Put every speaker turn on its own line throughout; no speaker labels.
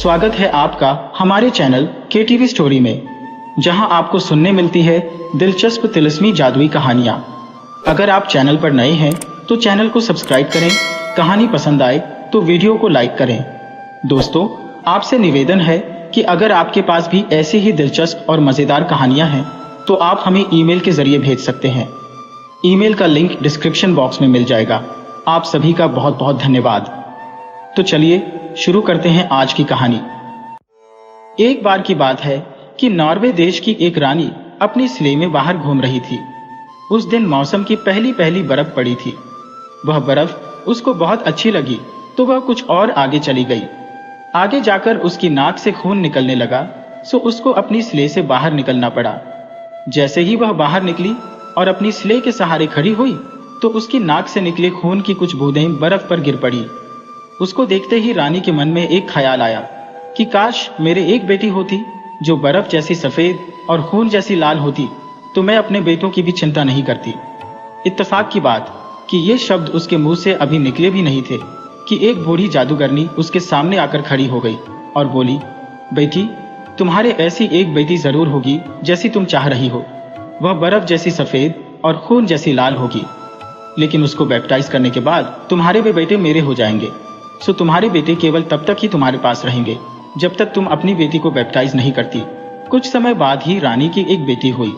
स्वागत है आपका हमारे चैनल KTV स्टोरी में, जहां आपको सुनने मिलती है दिलचस्प तिलिस्मी जादुई कहानियां। अगर आप चैनल पर नए हैं तो चैनल को सब्सक्राइब करें, कहानी पसंद आए तो वीडियो को लाइक करें। दोस्तों, आपसे निवेदन है कि अगर आपके पास भी ऐसी ही दिलचस्प और मज़ेदार कहानियां हैं तो आप हमें ईमेल के जरिए भेज सकते हैं। ईमेल का लिंक डिस्क्रिप्शन बॉक्स में मिल जाएगा। आप सभी का बहुत बहुत धन्यवाद। तो चलिए शुरू करते हैं आज की कहानी। एक बार की बात है कि नॉर्वे देश की एक रानी अपनी स्लेह में बाहर घूम रही थी। उस दिन मौसम की पहली बर्फ पड़ी थी। वह बर्फ उसको बहुत अच्छी लगी तो वह कुछ और आगे चली गई। आगे जाकर उसकी नाक से खून निकलने लगा, सो उसको अपनी स्लेह से बाहर निकलना पड़ा। जैसे ही वह बाहर निकली और अपनी स्लेह के सहारे खड़ी हुई तो उसकी नाक से निकले खून की कुछ बूंदें बर्फ पर गिर पड़ी। उसको देखते ही रानी के मन में एक ख्याल आया कि काश मेरे एक बेटी होती जो बर्फ जैसी सफेद और खून जैसी लाल होती तो मैं अपने बेटों की भी चिंता नहीं करती। इत्तेफाक की बात कि ये शब्द उसके मुंह से अभी निकले भी नहीं थे कि एक बूढ़ी जादूगरनी उसके सामने आकर खड़ी हो गई और बोली, बेटी, तुम्हारे ऐसी एक बेटी जरूर होगी जैसी तुम चाह रही हो। वह बर्फ जैसी सफेद और खून जैसी लाल होगी, लेकिन उसको बैप्टाइज करने के बाद तुम्हारे वे बेटे मेरे हो जाएंगे। सो तुम्हारे बेटे केवल तब तक ही तुम्हारे पास रहेंगे जब तक तुम अपनी बेटी को बैप्टाइज नहीं करती। कुछ समय बाद ही रानी की एक बेटी हुई।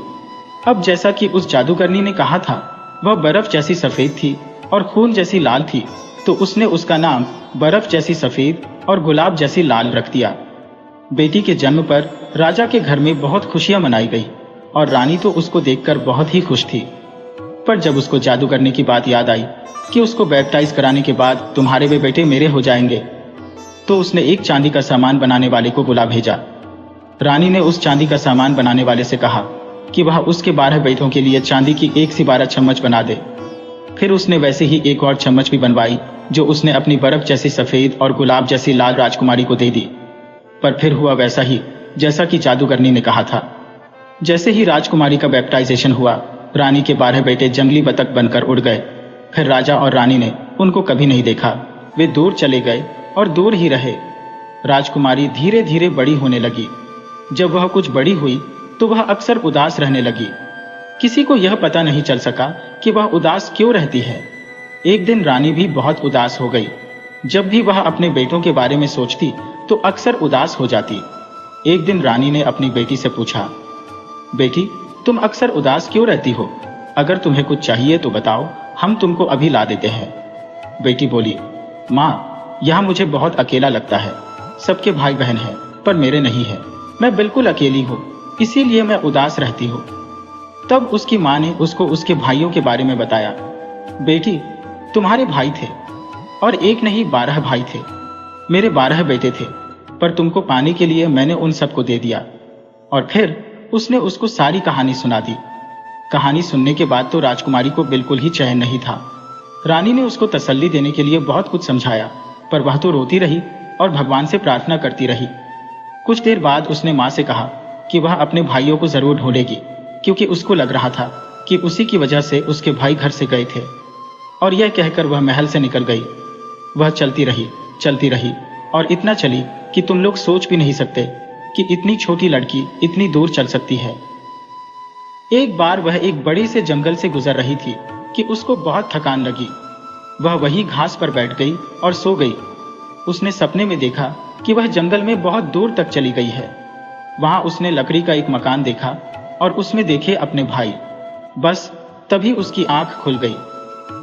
अब जैसा कि उस जादूगरनी ने कहा था, वह बर्फ जैसी सफेद थी और खून जैसी लाल थी, तो उसने उसका नाम बर्फ जैसी सफेद और गुलाब जैसी लाल रख दिया। बेटी के जन्म पर राजा के घर में बहुत खुशियां मनाई गई और रानी तो उसको देखकर बहुत ही खुश थी। पर जब उसको जादू करने की बात याद आई कि उसको बैप्टाइज कराने के बाद तुम्हारे वे बेटे मेरे हो जाएंगे, तो उसने एक चांदी का सामान बनाने वाले को बुला भेजा। रानी ने उस चांदी का सामान बनाने वाले से कहा कि वह उसके 12 बेटों के लिए चांदी की 1 से 12 चम्मच बना दे। फिर उसने वैसे ही एक और चम्मच भी बनवाई जो उसने अपनी बर्फ जैसी सफेद और गुलाब जैसी लाल राजकुमारी को दे दी। पर फिर हुआ वैसा ही जैसा कि जादूगरनी ने कहा था। जैसे ही राजकुमारी का बैप्टाइजेशन हुआ, रानी के 12 बेटे जंगली बतख बनकर उड़ गए। फिर राजा और रानी ने उनको कभी नहीं देखा। वे दूर चले गए और दूर ही रहे। राजकुमारी धीरे धीरे बड़ी होने लगी। जब वह कुछ बड़ी हुई तो वह अक्सर उदास रहने लगी। किसी को यह पता नहीं चल सका कि वह उदास क्यों रहती है। एक दिन रानी भी बहुत उदास हो गई। जब भी वह अपने बेटों के बारे में सोचती तो अक्सर उदास हो जाती। एक दिन रानी ने अपनी बेटी से पूछा, बेटी, तुम अक्सर उदास क्यों रहती हो? अगर तुम्हें कुछ चाहिए तो बताओ, हम तुमको अभी ला देते हैं। बेटी बोली, माँ, यहाँ मुझे बहुत अकेला लगता है। सबके भाई बहन हैं पर मेरे नहीं है। मैं बिल्कुल अकेली हूँ, इसीलिए मैं उदास रहती हूँ। तब उसकी माँ ने उसको उसके भाइयों के बारे में बताया। बेटी, तुम्हारे भाई थे और एक नहीं 12 भाई थे। मेरे 12 बेटे थे, पर तुमको पाने के लिए मैंने उन सबको दे दिया। और फिर उसने उसको सारी कहानी सुना दी। कहानी सुनने के बाद तो राजकुमारी को बिल्कुल ही चैन नहीं था। रानी ने उसको तसल्ली देने के लिए बहुत कुछ समझाया, पर वह तो रोती रही और भगवान से प्रार्थना करती रही। कुछ देर बाद उसने माँ से कहा कि वह अपने भाइयों को जरूर ढूंढेगी, क्योंकि उसको लग रहा था कि उसी की वजह से उसके भाई घर से गए थे। और यह कहकर वह महल से निकल गई। वह चलती रही और इतना चली कि तुम लोग सोच भी नहीं सकते कि इतनी छोटी लड़की इतनी दूर चल सकती है। एक बार वह एक बड़े से जंगल से गुजर रही थी कि उसको बहुत थकान लगी। वह वहीं घास पर बैठ गई और सो गई। उसने सपने में देखा कि वह जंगल में बहुत दूर तक चली गई है। वहां उसने लकड़ी का एक मकान देखा और उसमें देखे अपने भाई। बस तभी उसकी आंख खुल गई।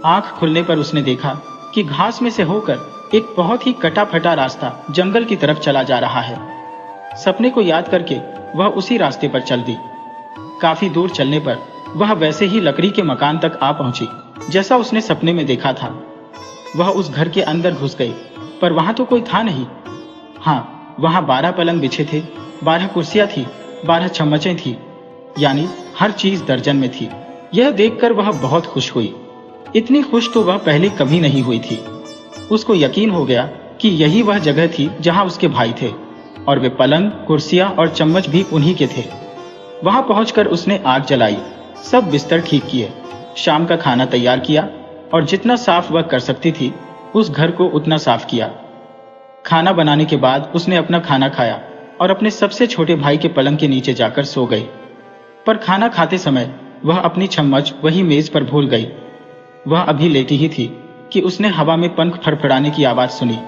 आंख खुलने पर उसने देखा कि घास में से होकर एक बहुत ही कटा फटा रास्ता जंगल की तरफ चला जा रहा है। सपने को याद करके वह उसी रास्ते पर चल दी। काफी दूर चलने पर वह वैसे ही लकड़ी के मकान तक आ पहुंची जैसा उसने सपने में देखा था। वह उस घर के अंदर घुस गई, पर वहां तो कोई था नहीं। हाँ, वहां 12 पलंग बिछे थे, 12 कुर्सियां थी, 12 चम्मचें थी, यानी हर चीज दर्जन में थी। यह देखकर वह बहुत खुश हुई। इतनी खुश तो वह पहले कभी नहीं हुई थी। उसको यकीन हो गया कि यही वह जगह थी जहां उसके भाई थे, और वे पलंग, कुर्सियां और चम्मच भी उन्हीं के थे। वहां पहुंचकर उसने आग जलाई, सब बिस्तर ठीक किए, शाम का खाना तैयार किया और जितना साफ वह कर सकती थी उस घर को उतना साफ किया। खाना बनाने के बाद उसने अपना खाना खाया और अपने सबसे छोटे भाई के पलंग के नीचे जाकर सो गई। पर खाना खाते समय वह अपनी चम्मच वही मेज पर भूल गई। वह अभी लेटी ही थी कि उसने हवा में पंख फड़फड़ाने की आवाज सुनी।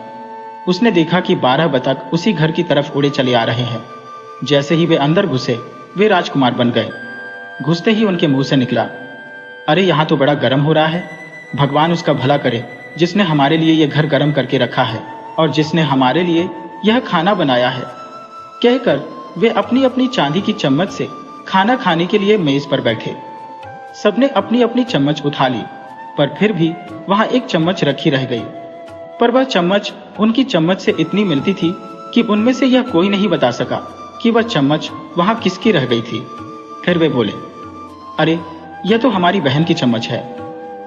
उसने देखा कि 12 बतख उसी घर की तरफ उड़े चले आ रहे हैं। जैसे ही वे अंदर घुसे, वे राजकुमार बन गए। घुसते ही उनके मुंह से निकला, अरे यहाँ तो बड़ा गर्म हो रहा है। भगवान उसका भला करे जिसने हमारे लिए यह घर गर्म करके रखा है और जिसने हमारे लिए यह खाना बनाया है। कहकर वे अपनी अपनी चांदी की चम्मच से खाना खाने के लिए मेज पर बैठे। सबने अपनी अपनी चम्मच उठा ली, पर फिर भी वहां एक चम्मच रखी रह गई। पर वह चम्मच उनकी चम्मच से इतनी मिलती थी कि उनमें से यह कोई नहीं बता सका कि वह चम्मच वहां किसकी रह गई थी। फिर वे बोले, अरे यह तो हमारी बहन की चम्मच है,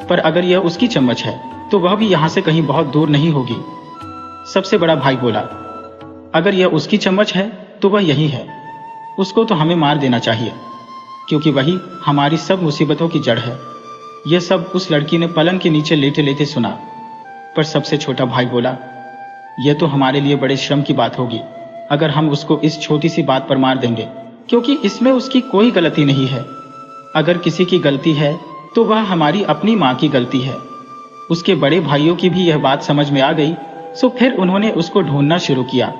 पर अगर यह उसकी चम्मच है तो वह भी यहां से कहीं बहुत दूर नहीं होगी। सबसे बड़ा भाई बोला, अगर यह उसकी चम्मच है तो वह यही है। उसको तो हमें मार देना चाहिए, क्योंकि वही हमारी सब मुसीबतों की जड़ है। यह सब उस लड़की ने पलंग के नीचे लेटे लेटे सुना। पर सबसे छोटा भाई बोला, यह तो हमारे लिए बड़े श्रम की बात होगी अगर हम उसको इस छोटी सी बात पर मार देंगे, क्योंकि इसमें उसकी कोई गलती नहीं है। अगर किसी की गलती है तो वह हमारी अपनी माँ की गलती है। उसके बड़े भाइयों की भी यह बात समझ में आ गई, सो फिर उन्होंने उसको ढूंढना शुरू किया।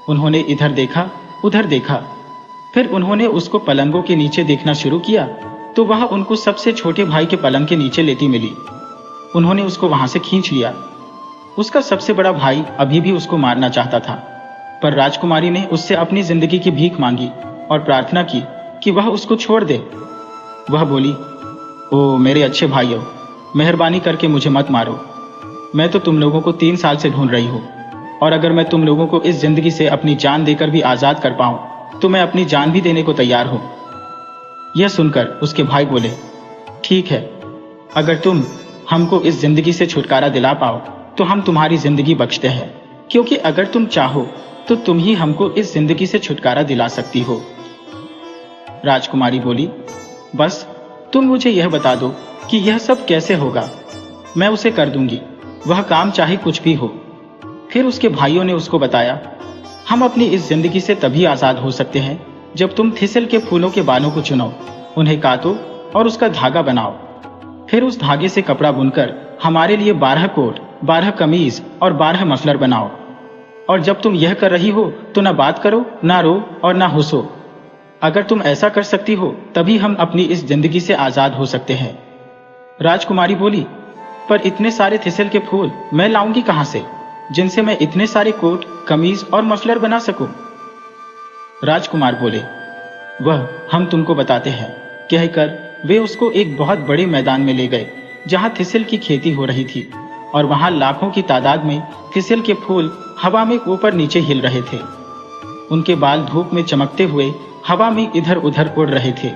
उन्होंने इधर देखा, उधर देखा, फिर उन्होंने उसको पलंगों के नीचे देखना शुरू किया तो वह उनको सबसे छोटे भाई के पलंग के नीचे लेटी मिली। उन्होंने उसको वहां से खींच लिया। उसका सबसे बड़ा भाई अभी भी उसको मारना चाहता था, पर राजकुमारी ने उससे अपनी जिंदगी की भीख मांगी और प्रार्थना की कि वह उसको छोड़ दे। वह बोली, ओ मेरे अच्छे भाइयों, मेहरबानी करके मुझे मत मारो। मैं तो तुम लोगों को 3 साल से ढूंढ रही हूँ, और अगर मैं तुम लोगों को इस जिंदगी से अपनी जान देकर भी आजाद कर पाऊं तो मैं अपनी जान भी देने को तैयार हूं। यह सुनकर उसके भाई बोले, ठीक है, अगर तुम हमको इस जिंदगी से छुटकारा दिला पाओ तो हम तुम्हारी जिंदगी बख्शते हैं, क्योंकि अगर तुम चाहो तो तुम ही हमको इस जिंदगी से छुटकारा दिला सकती हो। राजकुमारी बोली, बस तुम मुझे यह बता दो कि यह सब कैसे होगा, मैं उसे कर दूंगी, वह काम चाहे कुछ भी हो। फिर उसके भाइयों ने उसको बताया, हम अपनी इस जिंदगी से तभी आजाद हो सकते हैं जब तुम थिसल के फूलों के बालों को चुनो, उन्हें काटो और उसका धागा बनाओ। फिर उस धागे से कपड़ा बुनकर हमारे लिए 12 कोट, 12 कमीज और 12 मफलर बनाओ। और जब तुम यह कर रही हो तो ना बात करो, ना रो और ना हंसो। अगर तुम ऐसा कर सकती हो तभी हम अपनी इस जिंदगी से आजाद हो सकते हैं। राजकुमारी बोली, पर इतने सारे थिसल के फूल मैं लाऊंगी कहां से, जिनसे मैं इतने सारे कोट, कमीज और मफलर बना सकूं? राजकुमार बोले, वह हम तुमको बताते हैं। कहकर वे उसको एक बहुत बड़े मैदान में ले गए जहां थिसल की खेती हो रही थी, और वहां लाखों की तादाद में थिसल के फूल हवा में ऊपर नीचे हिल रहे थे। उनके बाल धूप में चमकते हुए हवा में इधर उधर उड़ रहे थे।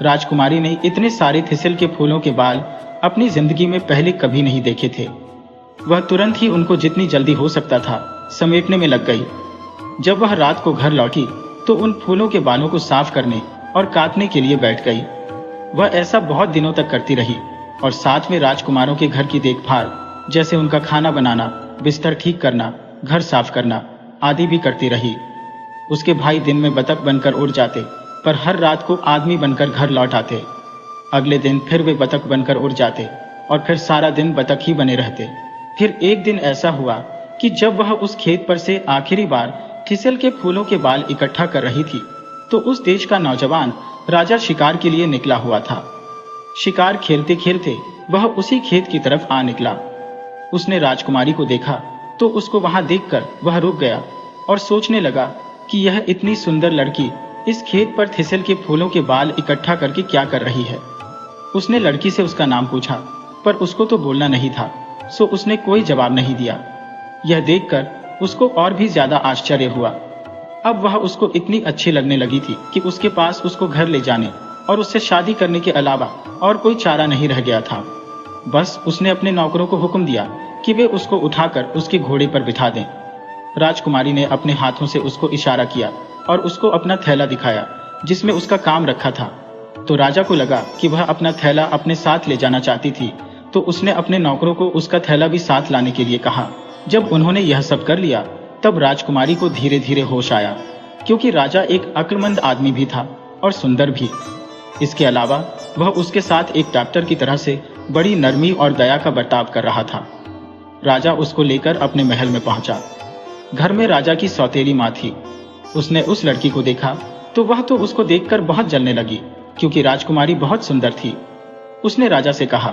राजकुमारी ने इतने सारे थिसल के फूलों के बाल अपनी जिंदगी में पहले कभी नहीं देखे थे। वह तुरंत ही उनको जितनी जल्दी हो सकता था समेटने में लग गई। जब वह रात को घर लौटी तो उन फूलों के बालों को साफ करने और काटने के लिए बैठ गई। वह ऐसा बहुत दिनों तक करती रही और साथ में राजकुमारों के घर की देखभाल, जैसे उनका खाना बनाना, बिस्तर ठीक करना, घर साफ करना आदि भी करती रही। उसके भाई दिन में बतख बनकर उड़ जाते, पर हर रात को आदमी बनकर घर लौट आते। अगले दिन फिर वे बतख बनकर उड़ जाते और फिर सारा दिन बतख ही बने रहते। फिर एक दिन ऐसा हुआ कि जब वह उस खेत पर से आखिरी बार थिसल के फूलों के बाल इकट्ठा कर रही थी तो उस देश का नौजवान राजा शिकार के लिए निकला हुआ था। शिकार खेलते खेलते वह उसी खेत की तरफ आ निकला। उसने राजकुमारी को देखा तो उसको वहां देखकर वह रुक गया और सोचने लगा कि यह इतनी सुंदर लड़की इस खेत पर थिसल के फूलों के बाल इकट्ठा करके क्या कर रही है। उसने लड़की से उसका नाम पूछा, पर उसको तो बोलना नहीं था, सो उसने कोई जवाब नहीं दिया। यह देखकर उसको और भी ज्यादा आश्चर्य हुआ। अब वह उसको इतनी अच्छी लगने लगी थी कि उसके पास उसको घर ले जाने और उससे शादी करने के अलावा और कोई चारा नहीं रह गया था। बस उसने अपने नौकरों को हुक्म दिया कि वे उसको उठाकर उसके घोड़े पर बिठा दें। राजकुमारी ने अपने हाथों से उसको इशारा किया और उसको अपना थैला दिखाया जिसमें उसका काम रखा था। तो राजा को लगा कि वह अपना थैला अपने साथ ले जाना चाहती थी, तो उसने अपने नौकरों को उसका थैला भी साथ लाने के लिए कहा, जब उन्होंने यह सब कर लिया तब राजकुमारी को धीरे धीरे होश आया, क्योंकि राजा एक अक्लमंद आदमी भी था और सुंदर भी। इसके अलावा वह उसके साथ एक डॉक्टर की तरह से बड़ी नरमी और दया का बर्ताव कर रहा था। राजा उसको लेकर अपने महल में पहुंचा। घर में राजा की सौतेली माँ थी। उसने उस लड़की को देखा तो वह तो उसको देखकर बहुत जलने लगी, क्योंकि राजकुमारी बहुत सुंदर थी। उसने राजा से कहा,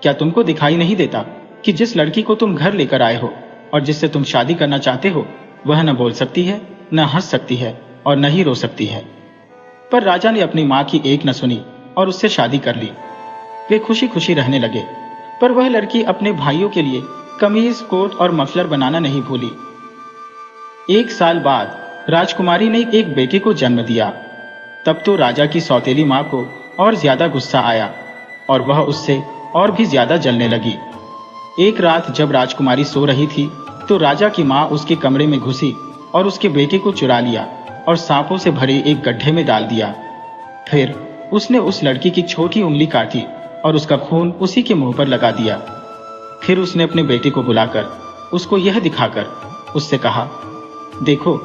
क्या तुमको दिखाई नहीं देता कि जिस लड़की को तुम घर लेकर आए हो और जिससे तुम शादी करना चाहते हो, वह न बोल सकती है, न हंस सकती है और न ही रो सकती है। पर राजा ने अपनी माँ की एक न सुनी और उससे शादी कर ली। वे खुशी खुशी रहने लगे। पर वह लड़की अपने भाइयों के लिए कमीज, कोट और मफलर बनाना नहीं भूली। 1 साल बाद राजकुमारी ने एक बेटे को जन्म दिया। तब तो राजा की सौतेली माँ को और ज्यादा गुस्सा आया और वह उससे और भी ज्यादा जलने लगी। एक रात जब राजकुमारी सो रही थी तो राजा की माँ उसके कमरे में घुसी और उसके बेटे को चुरा लिया और सांपों से भरे एक गड्ढे में डाल दिया। फिर उसने उस लड़की की छोटी उंगली काटी और उसका खून उसी के मुंह पर लगा दिया। फिर उसने अपने बेटे को बुलाकर उसको यह दिखाकर उससे कहा, देखो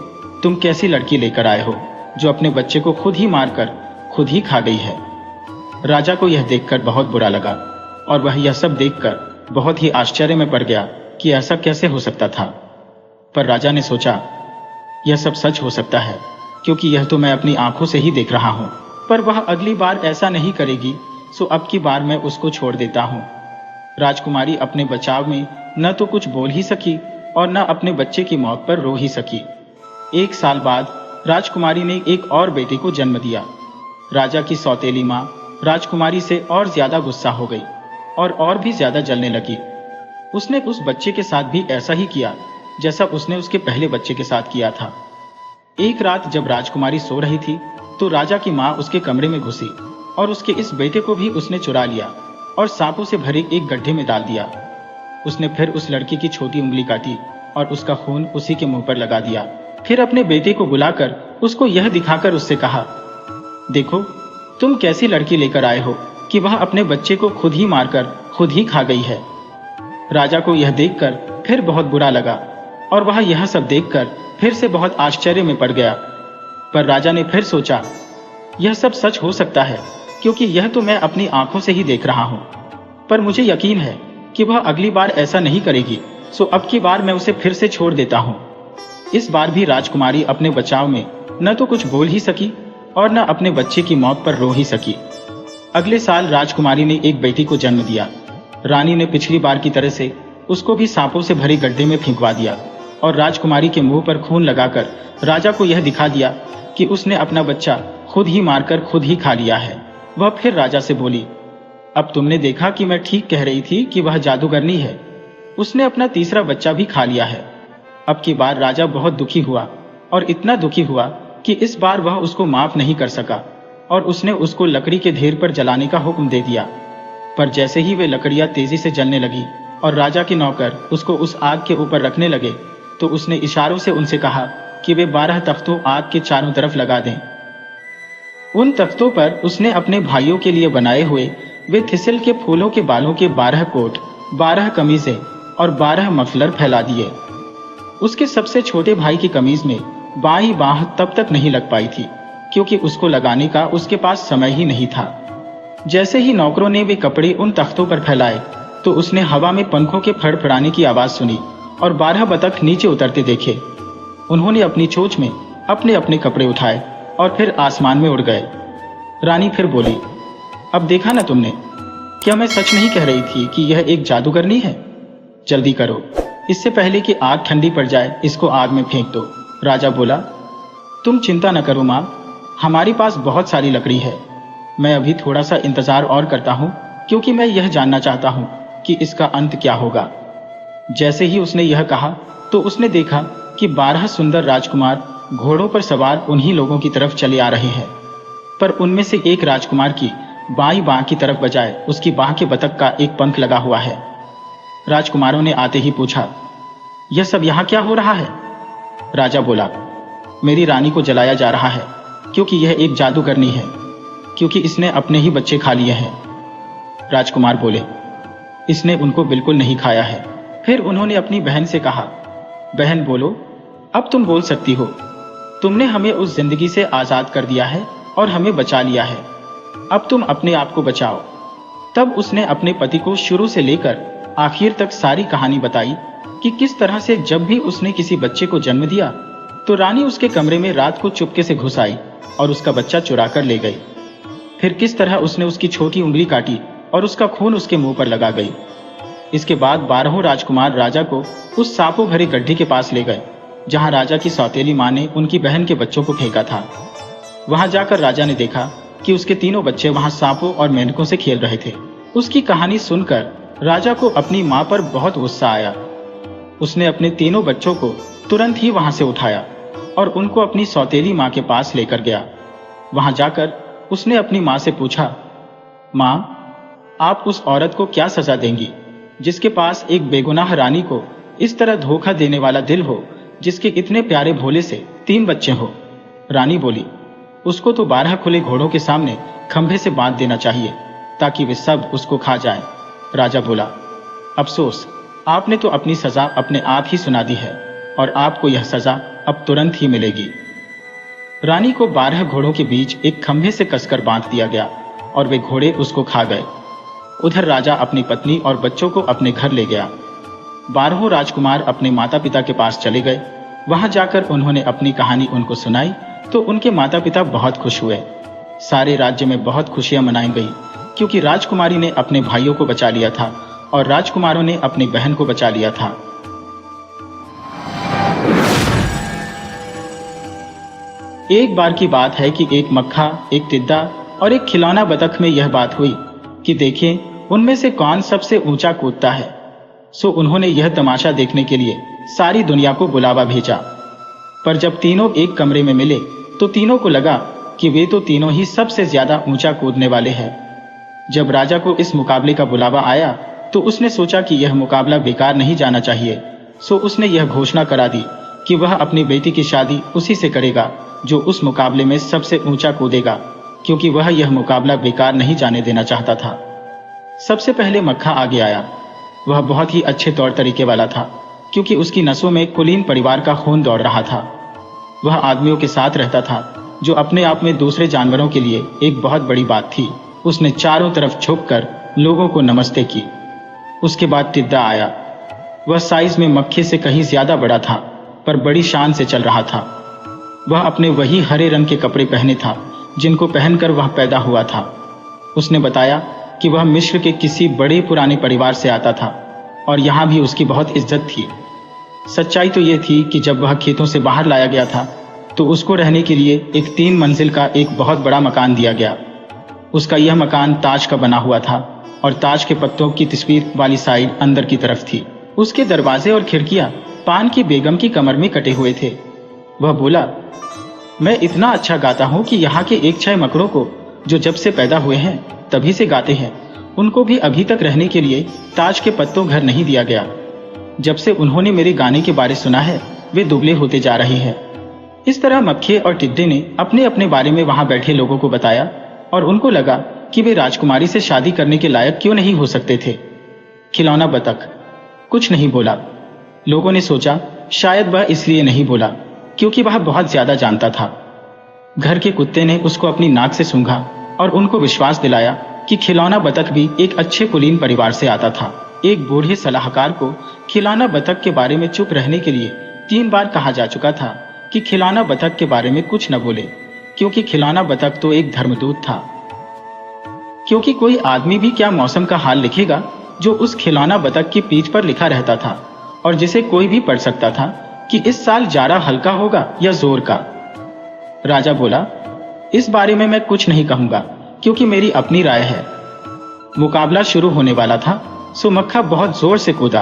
तुम कैसी लड़की लेकर आए हो जो अपने बच्चे को खुद ही मारकर खुद ही खा गई है। राजा को यह देखकर बहुत बुरा लगा और वह यह सब देखकर बहुत ही आश्चर्य में पड़ गया कि ऐसा कैसे हो सकता था। पर राजा ने सोचा, यह सब सच हो सकता है, क्योंकि यह तो मैं अपनी आंखों से ही देख रहा हूं। पर वह अगली बार ऐसा नहीं करेगी, सो अब की बार मैं उसको छोड़ देता हूं। राजकुमारी अपने बचाव में न तो कुछ बोल ही सकी और न अपने बच्चे की मौत पर रो ही सकी। 1 साल बाद राजकुमारी ने एक और बेटे को जन्म दिया। राजा की सौतेली माँ राजकुमारी से और ज्यादा गुस्सा हो गई और भी ज्यादा जलने लगी। उसने उस बच्चे के साथ भी ऐसा ही किया जैसा उसने उसके पहले बच्चे के साथ किया था। एक रात जब राजकुमारी सो रही थी तो राजा की माँ उसके कमरे में घुसी और उसके इस बेटे को भी उसने चुरा लिया और सांपों से भरे एक गड्ढे में डाल दिया। उसने फिर उस लड़की की छोटी उंगली काटी और उसका खून उसी के मुंह पर लगा दिया। फिर अपने बेटे को बुलाकर उसको यह दिखाकर उससे कहा, देखो तुम कैसी लड़की लेकर आए हो कि वह अपने बच्चे को खुद ही मारकर खुद ही खा गई है। राजा को यह देखकर फिर बहुत बुरा लगा और वह यह सब देखकर फिर से बहुत आश्चर्य में पड़ गया। पर राजा ने फिर सोचा, यह सब सच हो सकता है, क्योंकि यह तो मैं अपनी आंखों से ही देख रहा हूं। पर मुझे यकीन है कि वह अगली बार ऐसा नहीं करेगी, सो अब की बार मैं उसे फिर से छोड़ देता हूं। इस बार भी राजकुमारी अपने बचाव में न तो कुछ बोल ही सकी और न अपने बच्चे की मौत पर रो ही सकी। अगले साल राजकुमारी ने एक बेटी को जन्म दिया। रानी ने पिछली बार की तरह से उसको भी सांपों से भरे गड्ढे में फेंकवा दिया और राजकुमारी के मुंह पर खून लगाकर राजा को यह दिखा दिया कि उसने अपना बच्चा खुद ही मारकर खुद ही खा लिया है। वह फिर राजा से बोली, अब तुमने देखा कि मैं ठीक कह रही थी कि वह जादूगरनी है। उसने अपना तीसरा बच्चा भी खा लिया है। अब की बार राजा बहुत दुखी हुआ और इतना दुखी हुआ कि इस बार वह उसको माफ नहीं कर सका और उसने उसको लकड़ी के ढेर पर जलाने का हुक्म दे दिया। पर जैसे ही वे लकड़ियां तेजी से जलने लगी और राजा के नौकर उसको उस आग के ऊपर रखने लगे तो उसने इशारों से उनसे कहा कि वे 12 तख्तों आग के चारों तरफ लगा दें। उन तख्तों पर उसने अपने भाइयों के लिए बनाए हुए वे थिसिल के फूलों के बालों के 12 कोट, 12 कमीजें और 12 मफलर फैला दिए। उसके सबसे छोटे भाई की कमीज में बाईं बाह तब तक नहीं लग पाई थी, क्योंकि उसको लगाने का उसके पास समय ही नहीं था। जैसे ही नौकरों ने वे कपड़े उन तख्तों पर फैलाए तो उसने हवा में पंखों के फड़फड़ाने की आवाज सुनी और 12 बतख नीचे उतरते देखे। उन्होंने अपनी चोंच में अपने अपने कपड़े उठाए और फिर आसमान में उड़ गए। रानी फिर बोली, अब देखा ना तुमने, क्या मैं सच नहीं कह रही थी कि यह एक जादूगरनी है? जल्दी करो, इससे पहले कि आग ठंडी पड़ जाए इसको आग में फेंक दो। राजा बोला, तुम चिंता न करो माँ, हमारे पास बहुत सारी लकड़ी है। मैं अभी थोड़ा सा इंतजार और करता हूँ, क्योंकि मैं यह जानना चाहता हूँ कि इसका अंत क्या होगा। जैसे ही उसने यह कहा तो उसने देखा कि 12 सुंदर राजकुमार घोड़ों पर सवार उन्हीं लोगों की तरफ चले आ रहे हैं। पर उनमें से एक राजकुमार की बाईं बाह की तरफ बजाय उसकी बाह के बतख का एक पंख लगा हुआ है। राजकुमारों ने आते ही पूछा, यह सब यहाँ क्या हो रहा है? राजा बोला, मेरी रानी को जलाया जा रहा है, क्योंकि यह एक जादूगरनी है, क्योंकि इसने अपने ही बच्चे खा लिए हैं। राजकुमार बोले, इसने उनको बिल्कुल नहीं खाया है, फिर उन्होंने अपनी बहन से कहा, बहन बोलो, अब तुम बोल सकती हो। तुमने हमें उस जिंदगी से आजाद कर दिया है और हमें बचा लिया है, अब तुम अपने आप को बचाओ। तब उसने अपने पति को शुरू से लेकर आखिर तक सारी कहानी बताई कि किस तरह से जब भी उसने किसी बच्चे को जन्म दिया तो रानी उसके कमरे में रात को चुपके से घुस आई और उसका बच्चा चुरा कर ले गई। फिर किस तरह उसने उसकी छोटी उंगली काटी और उसका खून उसके मुंह पर लगा गई। इसके बाद 12 राजकुमार राजा को उस सांपों भरे गड्ढे के पास ले गए जहां राजा की सौतेली मां ने उनकी बहन के बच्चों को फेंका था। वहां जाकर राजा ने देखा कि उसके तीनों बच्चे वहां सांपों और मेंढकों से खेल रहे थे। उसकी कहानी सुनकर राजा को अपनी मां पर बहुत गुस्सा आया। उसने अपने तीनों बच्चों को तुरंत ही वहां से उठाया और उनको अपनी सौतेली मां के पास लेकर गया। वहां जाकर उसने अपनी मां से पूछा, मां, आप उस औरत को क्या सजा देंगी जिसके पास एक बेगुनाह रानी को इस तरह धोखा देने वाला दिल हो, जिसके इतने प्यारे भोले से 3 बच्चे हो। रानी बोली, उसको तो 12 खुले घोड़ों के सामने खंभे से बांध देना चाहिए ताकि वे सब उसको खा जाएं। राजा बोला, अफसोस, आपने तो अपनी सजा अपने आप ही सुना दी है और आपको यह सजा अब तुरंत ही मिलेगी। रानी को 12 घोड़ों के बीच एक खंभे से कसकर बांध दिया गया और वे घोड़े उसको खा गए। उधर राजा अपनी पत्नी और बच्चों को अपने घर ले गया। 12 राजकुमार अपने माता पिता के पास चले गए। वहां जाकर उन्होंने अपनी कहानी उनको सुनाई तो उनके माता पिता बहुत खुश हुए। सारे राज्य में बहुत खुशियां मनाई गई क्योंकि राजकुमारी ने अपने भाइयों को बचा लिया था और राजकुमारों ने अपनी बहन को बचा लिया था। एक बार की बात है कि एक मक्खा, एक टिड्डा और एक खिलौना बतख में यह बात हुई कि देखें उनमें से कौन सबसे ऊंचा कूदता है। सो उन्होंने यह तमाशा देखने के लिए सारी दुनिया को बुलावा भेजा। पर जब तीनों एक कमरे में मिले तो तीनों को लगा कि वे तो तीनों ही सबसे ज्यादा ऊंचा कूदने वाले हैं। जब राजा को इस मुकाबले का बुलावा आया तो उसने सोचा कि यह मुकाबला बेकार नहीं जाना चाहिए। सो उसने यह घोषणा करा दी कि वह अपनी बेटी की शादी उसी से करेगा जो उस मुकाबले में सबसे ऊंचा कूदेगा, क्योंकि वह यह मुकाबला बेकार नहीं जाने देना चाहता था। सबसे पहले मक्खा आगे आया। वह बहुत ही अच्छे तौर तरीके वाला था क्योंकि उसकी नसों में कुलीन परिवार का खून दौड़ रहा था। वह आदमियों के साथ रहता था जो अपने आप में दूसरे जानवरों के लिए एक बहुत बड़ी बात थी। उसने चारों तरफ झुककर लोगों को नमस्ते की। उसके बाद टिड्डा आया। वह साइज में मक्खे से कहीं ज्यादा बड़ा था पर बड़ी शान से चल रहा था। वह अपने वही हरे रंग के कपड़े पहने था जिनको पहनकर वह पैदा हुआ था। उसने बताया कि वह मिस्र के किसी बड़े पुराने परिवार से आता था और यहाँ भी उसकी बहुत इज्जत थी। सच्चाई तो यह थी कि जब वह खेतों से बाहर लाया गया था तो उसको रहने के लिए एक 3 मंजिल का एक बहुत बड़ा मकान दिया गया। उसका यह मकान ताज का बना हुआ था और ताज के पत्तों की तस्वीर वाली साइड अंदर की तरफ थी। उसके दरवाजे और खिड़कियां पान की बेगम की कमर में कटे हुए थे। वह बोला, मैं इतना अच्छा गाता हूं कि यहाँ के 1-6 मकड़ों को जो जब से पैदा हुए हैं तभी से गाते हैं, उनको भी अभी तक रहने के लिए ताज के पत्तों घर नहीं दिया गया। जब से उन्होंने मेरे गाने के बारे सुना है वे दुबले होते जा रहे हैं। इस तरह मक्खे और टिड्डे ने अपने अपने बारे में वहां बैठे लोगों को बताया और उनको लगा कि वे राजकुमारी से शादी करने के लायक क्यों नहीं हो सकते थे। खिलौना बतख कुछ नहीं बोला। लोगों ने सोचा शायद वह इसलिए नहीं बोला क्योंकि वह बहुत ज्यादा जानता था। घर के कुत्ते ने उसको अपनी नाक से सूंघा और उनको विश्वास दिलाया कि खिलौना बतख भी एक अच्छे कुलीन परिवार से आता था। एक बूढ़े सलाहकार को खिलौना बतख के बारे में चुप रहने के लिए 3 बार कहा जा चुका था कि खिलौना बतख के बारे में कुछ न बोले, क्योंकि खिलौना बतख तो एक धर्मदूत था। क्योंकि कोई आदमी भी क्या मौसम का हाल लिखेगा जो उस खिलौना बतख की पीठ पर लिखा रहता था और जिसे कोई भी पढ़ सकता था कि इस साल जाड़ा हल्का होगा या जोर का। राजा बोला, इस बारे में मैं कुछ नहीं कहूंगा क्योंकि मेरी अपनी राय है। मुकाबला शुरू होने वाला था सो मक्खा बहुत जोर से कूदा।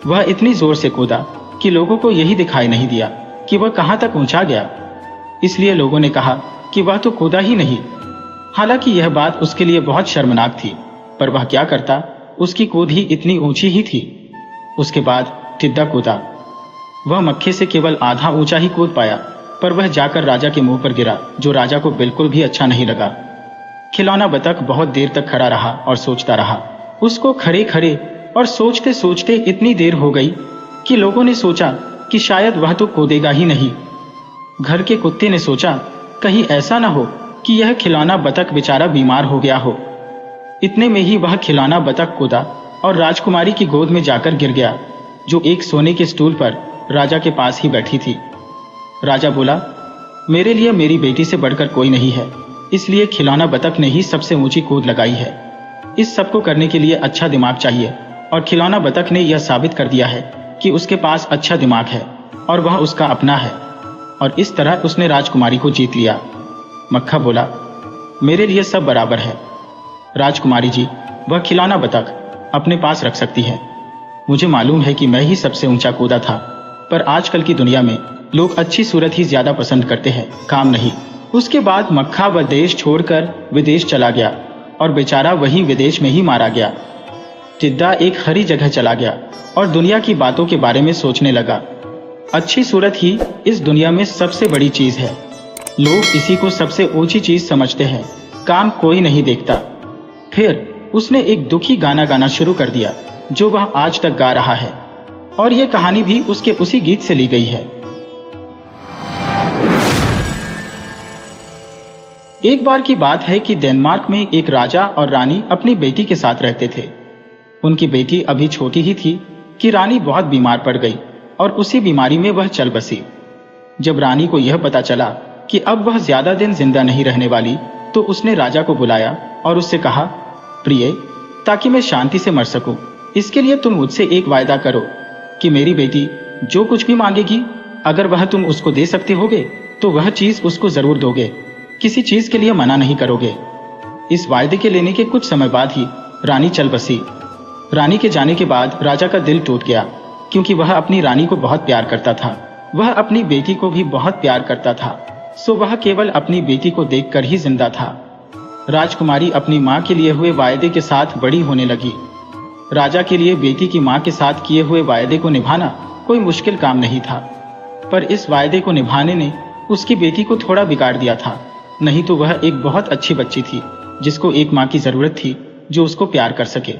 वह इतनी जोर से कूदा कि लोगों को यही दिखाई नहीं दिया कि वह कहां तक ऊंचा गया। इसलिए लोगों ने कहा कि वह तो कूदा ही नहीं। हालांकि यह बात उसके लिए बहुत शर्मनाक थी, पर वह क्या करता, उसकी कूद ही इतनी ऊंची ही थी। उसके बाद टिड्डा कूदा। वह मक्खे से केवल आधा ऊंचा ही कूद पाया, पर वह जाकर राजा के मुंह पर गिरा, जो राजा को बिल्कुल भी अच्छा नहीं लगा। खिलौना बतख बहुत देर तक खड़ा रहा और सोचता रहा। उसको खड़े खड़े और सोचते सोचते इतनी देर हो गई कि लोगों ने सोचा कि शायद वह तो कूदेगा ही नहीं। घर के कुत्ते ने सोचा कहीं ऐसा ना हो कि यह खिलौना बतख बेचारा बीमार हो गया हो। इतने में ही वह खिलौना बतख कूदा और राजकुमारी की गोद में जाकर गिर गया, जो एक सोने के स्टूल पर राजा के पास ही बैठी थी। राजा बोला, मेरे लिए मेरी बेटी से बढ़कर कोई नहीं है, इसलिए खिलौना बतख ने ही सबसे ऊंची कूद लगाई है। इस सब को करने के लिए अच्छा दिमाग चाहिए और खिलौना बतख ने यह साबित कर दिया है कि उसके पास अच्छा दिमाग है और वह उसका अपना है, और इस तरह उसने राजकुमारी को जीत लिया। मक्खा बोला, मेरे लिए सब बराबर है। राजकुमारी जी, वह खिलौना बतख अपने पास रख सकती है। मुझे मालूम है कि मैं ही सबसे ऊंचा कूदा था, पर आजकल की दुनिया में लोग अच्छी सूरत ही ज्यादा पसंद करते हैं, काम नहीं। उसके बाद मक्खा वह देश छोड़कर विदेश चला गया और बेचारा वही विदेश में ही मारा गया। टिड्डा एक हरी जगह चला गया और दुनिया की बातों के बारे में सोचने लगा। अच्छी सूरत ही इस दुनिया में सबसे बड़ी चीज है। लोग इसी को सबसे ऊंची चीज समझते हैं, काम कोई नहीं देखता। फिर उसने एक दुखी गाना गाना शुरू कर दिया, जो वह आज तक गा रहा है, और यह कहानी भी उसके उसी गीत से ली गई है। एक बार की बात है कि डेनमार्क में एक राजा और रानी अपनी बेटी के साथ रहते थे। उनकी बेटी अभी छोटी ही थी कि रानी बहुत बीमार पड़ गई और उसी बीमारी में वह चल बसी। जब रानी को यह पता चला कि अब वह ज्यादा दिन जिंदा नहीं रहने वाली, तो उसने राजा को बुलाया और उससे कहा, प्रिय, ताकि मैं शांति से मर सकूं, इसके लिए तुम मुझसे एक वायदा करो कि मेरी बेटी जो कुछ भी मांगेगी, अगर वह तुम उसको दे सकते होगे तो वह चीज उसको जरूर दोगे, किसी चीज के लिए मना नहीं करोगे। इस वायदे के लेने के कुछ समय बाद ही रानी चल बसी। रानी के जाने के बाद राजा का दिल टूट गया, क्योंकि वह अपनी रानी को बहुत प्यार करता था। वह अपनी बेटी को भी बहुत प्यार करता था, सो वह केवल अपनी बेटी को देखकर ही जिंदा था। राजकुमारी अपनी माँ के लिए हुए वायदे के साथ बड़ी होने लगी। राजा के लिए बेटी की माँ के साथ किए हुए वायदे को निभाना कोई मुश्किल काम नहीं था, पर इस वायदे को निभाने ने उसकी बेटी को थोड़ा बिगाड़ दिया था। नहीं तो वह एक बहुत अच्छी बच्ची थी, जिसको एक माँ की जरूरत थी जो उसको प्यार कर सके।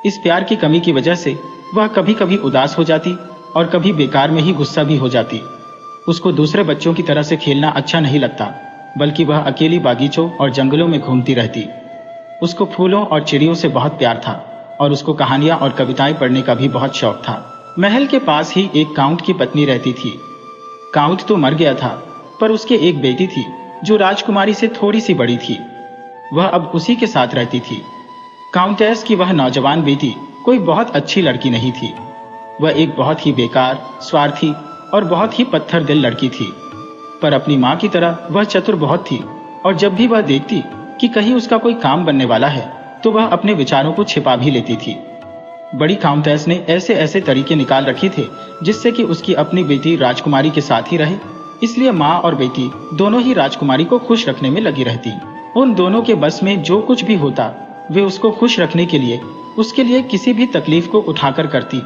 इस प्यार की कमी की वजह से वह कभी कभी उदास हो जाती और कभी बेकार में ही गुस्सा भी हो जाती। उसको दूसरे बच्चों की तरह से खेलना अच्छा नहीं लगता, बल्कि वह अकेली बागीचों और जंगलों में घूमती रहती। उसको फूलों और चिड़ियों से बहुत प्यार था और उसको कहानियां और कविताएं पढ़ने का भी बहुत शौक था। महल के पास ही एक काउंट की पत्नी रहती थी। काउंट तो मर गया था, पर उसके एक बेटी थी जो राजकुमारी से थोड़ी सी बड़ी थी। वह अब उसी के साथ रहती थी। काउंटेस की वह नौजवान बेटी कोई बहुत अच्छी लड़की नहीं थी। वह एक बहुत ही बेकार, स्वार्थी और बहुत ही पत्थर दिल लड़की थी, पर अपनी माँ की तरह वह चतुर बहुत थी, और जब भी वह देखती कि कहीं उसका कोई काम बनने वाला है, तो वह अपने विचारों को छिपा भी लेती थी। बड़ी काउंटेस ने ऐसे ऐसे तरीके निकाल रखे थे जिससे कि उसकी अपनी बेटी राजकुमारी के साथ ही रहे, इसलिए माँ और बेटी दोनों ही राजकुमारी को खुश रखने में लगी रहती। उन दोनों के बस में जो कुछ भी होता, वे उसको खुश रखने के लिए उसके लिए किसी भी तकलीफ को उठाकर करती।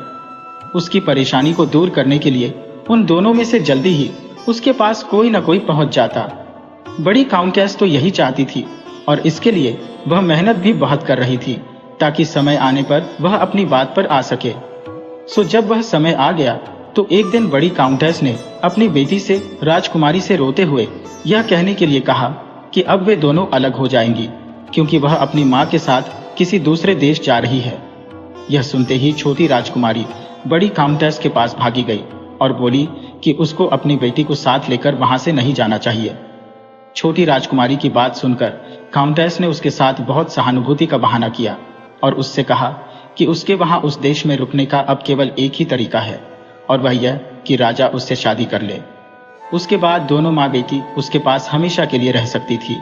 उसकी परेशानी को दूर करने के लिए उन दोनों में से जल्दी ही उसके पास कोई न कोई पहुंच जाता। बड़ी काउंटेस तो यही चाहती थी, और इसके लिए वह मेहनत भी बहुत कर रही थी, ताकि समय आने पर वह अपनी बात पर आ सके। सो जब वह समय आ गया, तो एक दिन बड़ी काउंटेस ने अपनी बेटी से राजकुमारी से रोते हुए यह कहने के लिए कहा कि अब वे दोनों अलग हो जाएंगी, क्योंकि वह अपनी माँ के साथ किसी दूसरे देश जा रही है। यह सुनते ही छोटी राजकुमारी बड़ी काउंटेस के पास भागी गई और बोली कि उसको अपनी बेटी को साथ लेकर वहां से नहीं जाना चाहिए। छोटी राजकुमारी की बात सुनकर काउंटेस ने उसके साथ बहुत सहानुभूति का बहाना किया और उससे कहा कि उसके वहां उस देश में रुकने का अब केवल एक ही तरीका है, और वह यह कि राजा उससे शादी कर ले। उसके बाद दोनों माँ बेटी उसके पास हमेशा के लिए रह सकती थी।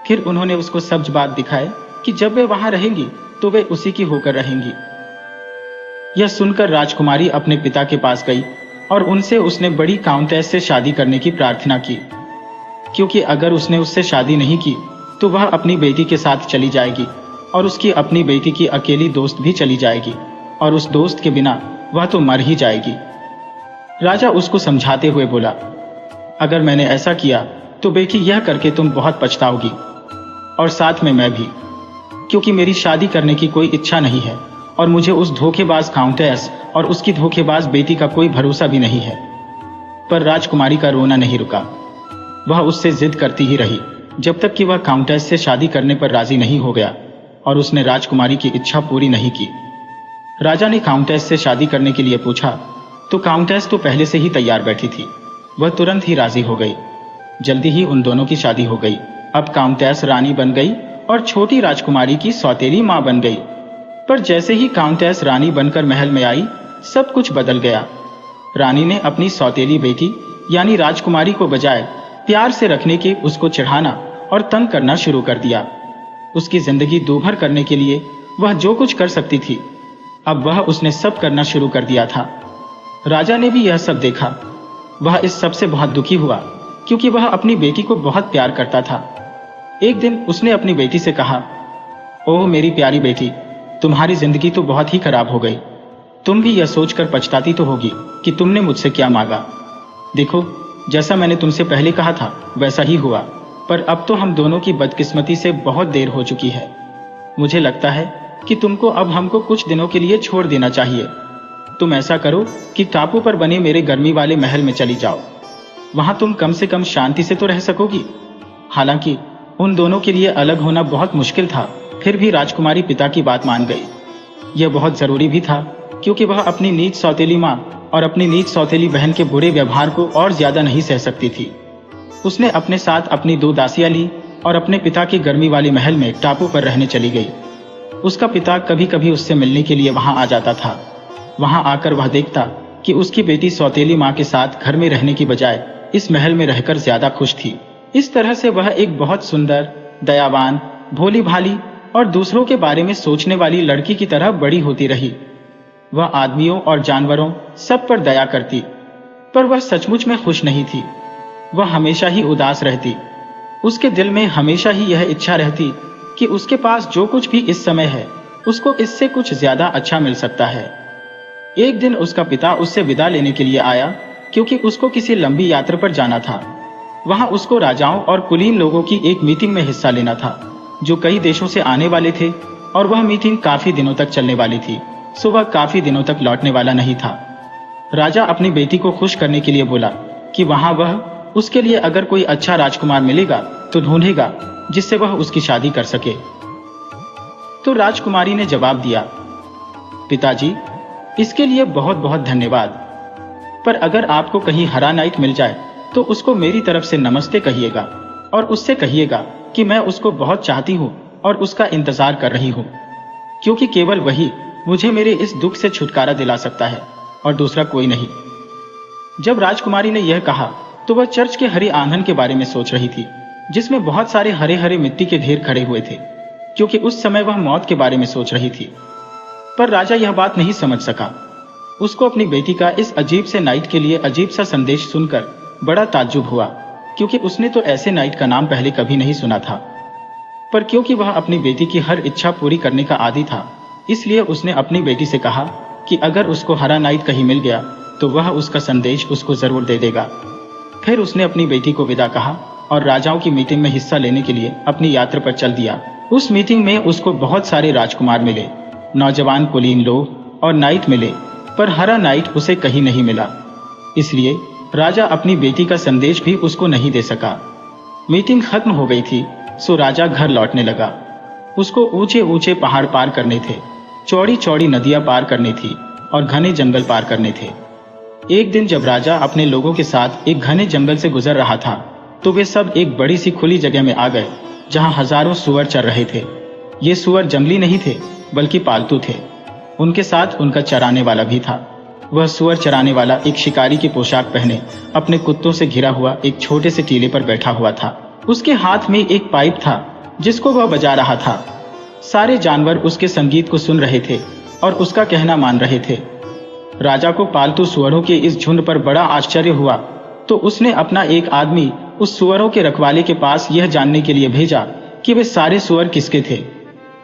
फिर उन्होंने उसको सब्ज बात दिखाए कि जब वे वहां रहेंगी तो वे उसी की होकर रहेंगी। यह सुनकर राजकुमारी अपने पिता के पास गई और उनसे उसने बड़ी काउंटेस से शादी करने की प्रार्थना की, क्योंकि अगर उसने उससे शादी नहीं की तो वह अपनी बेटी के साथ चली जाएगी और उसकी अपनी बेटी की अकेली दोस्त भी चली जाएगी, और उस दोस्त के बिना वह तो मर ही जाएगी। राजा उसको समझाते हुए बोला, अगर मैंने ऐसा किया तो बेटी यह करके तुम बहुत पछताओगी, और साथ में मैं भी, क्योंकि मेरी शादी करने की कोई इच्छा नहीं है और मुझे उस धोखेबाज काउंटेस और उसकी धोखेबाज बेटी का कोई भरोसा भी नहीं है। पर राजकुमारी का रोना नहीं रुका। वह उससे जिद करती ही रही जब तक कि वह काउंटेस से शादी करने पर राजी नहीं हो गया और उसने राजकुमारी की इच्छा पूरी नहीं की। राजा ने काउंटेस से शादी करने के लिए पूछा तो काउंटेस तो पहले से ही तैयार बैठी थी। वह तुरंत ही राजी हो गई। जल्दी ही उन दोनों की शादी हो गई। अब काउंटेस रानी बन गई और छोटी राजकुमारी की सौतेली मां बन गई। पर जैसे ही काउंटेस रानी बनकर महल में आई, सब कुछ बदल गया। रानी ने अपनी सौतेली बेटी यानी राजकुमारी को बजाय प्यार से रखने के उसको चिढ़ाना और तंग करना शुरू कर दिया। उसकी जिंदगी दूभर करने के लिए वह जो कुछ कर सकती थी, अब वह उसने सब करना शुरू कर दिया था। राजा ने भी यह सब देखा। वह इस सब से बहुत दुखी हुआ क्योंकि वह अपनी बेटी को बहुत प्यार करता था। एक दिन उसने अपनी बेटी से कहा, ओह मेरी प्यारी बेटी, तुम्हारी जिंदगी तो बहुत ही खराब हो गई। तुम भी यह सोचकर पछताती तो होगी कि तुमने मुझसे क्या मांगा। देखो, जैसा मैंने तुमसे पहले कहा था वैसा ही हुआ, पर अब तो हम दोनों की बदकिस्मती से बहुत देर हो चुकी है। मुझे लगता है कि तुमको अब हमको कुछ दिनों के लिए छोड़ देना चाहिए। तुम ऐसा करो कि टापू पर बने मेरे गर्मी वाले महल में चली जाओ। वहां तुम कम से कम शांति से तो रह सकोगी। हालांकि उन दोनों के लिए अलग होना बहुत मुश्किल था, फिर भी राजकुमारी पिता की बात मान गई। यह बहुत जरूरी भी था क्योंकि वह अपनी नीच सौतेली माँ और अपनी नीच सौतेली बहन के बुरे व्यवहार को और ज्यादा नहीं सह सकती थी। उसने अपने साथ अपनी 2 दासियां ली और अपने पिता के गर्मी वाले महल में टापू पर रहने चली गई। उसका पिता कभी कभी उससे मिलने के लिए वहां आ जाता था। वहां आकर वह देखता कि उसकी बेटी सौतेली माँ के साथ घर में रहने की बजाय इस महल में रहकर ज्यादा खुश थी। इस तरह से वह एक बहुत सुंदर, दयावान, भोली भाली और दूसरों के बारे में सोचने वाली लड़की की तरह बड़ी होती रही। वह आदमियों और जानवरों सब पर दया करती, पर वह सचमुच में खुश नहीं थी। वह हमेशा ही उदास रहती। उसके दिल में हमेशा ही यह इच्छा रहती कि उसके पास जो कुछ भी इस समय है उसको इससे कुछ ज्यादा अच्छा मिल सकता है। एक दिन उसका पिता उससे विदा लेने के लिए आया क्योंकि उसको किसी लंबी यात्रा पर जाना था। वहां उसको राजाओं और कुलीन लोगों की एक मीटिंग में हिस्सा लेना था जो कई देशों से आने वाले थे और वह मीटिंग काफी दिनों तक चलने वाली थी, सो वह काफी दिनों तक लौटने वाला नहीं था। राजा अपनी बेटी को खुश करने के लिए बोला कि वहां वह उसके लिए अगर कोई अच्छा राजकुमार मिलेगा तो ढूंढेगा जिससे वह उसकी शादी कर सके। तो राजकुमारी ने जवाब दिया, पिताजी, इसके लिए बहुत बहुत धन्यवाद, पर अगर आपको कहीं हरा नाइट मिल जाए तो उसको मेरी तरफ से नमस्ते कहिएगा और उससे कहिएगा कि मैं उसको बहुत चाहती हूँ और उसका इंतजार कर रही हूँ, क्योंकि केवल वही मुझे मेरे इस दुख से छुटकारा दिला सकता है और दूसरा कोई नहीं। जब राजकुमारी ने यह कहा तो वह चर्च के हरे आंगन के बारे में सोच रही थी जिसमें बहुत सारे हरे हरे मिट्टी के ढेर खड़े हुए थे, क्योंकि उस समय वह मौत के बारे में सोच रही थी। पर राजा यह बात नहीं समझ सका। उसको अपनी बेटी का इस अजीब से नाइट के लिए अजीब सा संदेश सुनकर बड़ा ताज्जुब हुआ, क्योंकि उसने तो ऐसे नाइट का नाम पहले कभी नहीं सुना था। पर क्योंकि वह अपनी बेटी की हर इच्छा पूरी करने का आदी था, इसलिए उसने अपनी बेटी से कहा कि अगर उसको हरा नाइट कहीं मिल गया तो वह उसका संदेश उसको जरूर दे देगा। फिर उसने अपनी बेटी को विदा कहा और राजाओं की मीटिंग में हिस्सा लेने के लिए अपनी यात्रा पर चल दिया। उस मीटिंग में उसको बहुत सारे राजकुमार मिले, नौजवान कुलीन लोग और नाइट मिले, पर हरा नाइट उसे कहीं नहीं मिला। इसलिए राजा अपनी बेटी का संदेश भी उसको नहीं दे सका। मीटिंग खत्म हो गई थी, सो राजा घर लौटने लगा। उसको ऊंचे ऊंचे पहाड़ पार करने थे, चौड़ी चौड़ी नदियां पार करनी थी और घने जंगल पार करने थे। एक दिन जब राजा अपने लोगों के साथ एक घने जंगल से गुजर रहा था तो वे सब एक बड़ी सी खुली जगह में आ गए जहां हजारों सुअर चर रहे थे। ये सुअर जंगली नहीं थे बल्कि पालतू थे। उनके साथ उनका चराने वाला भी था। वह सुअर चराने वाला एक शिकारी की पोशाक पहने अपने कुत्तों से घिरा हुआ एक छोटे से टीले पर बैठा हुआ था। उसके हाथ में एक पाइप था जिसको वह बजा रहा था। सारे जानवर उसके संगीत को सुन रहे थे और उसका कहना मान रहे थे। राजा को पालतू सुअरों के इस झुंड पर बड़ा आश्चर्य हुआ, तो उसने अपना एक आदमी उस सुअरों के रखवाले के पास यह जानने के लिए भेजा कि वे सारे सुअर किसके थे।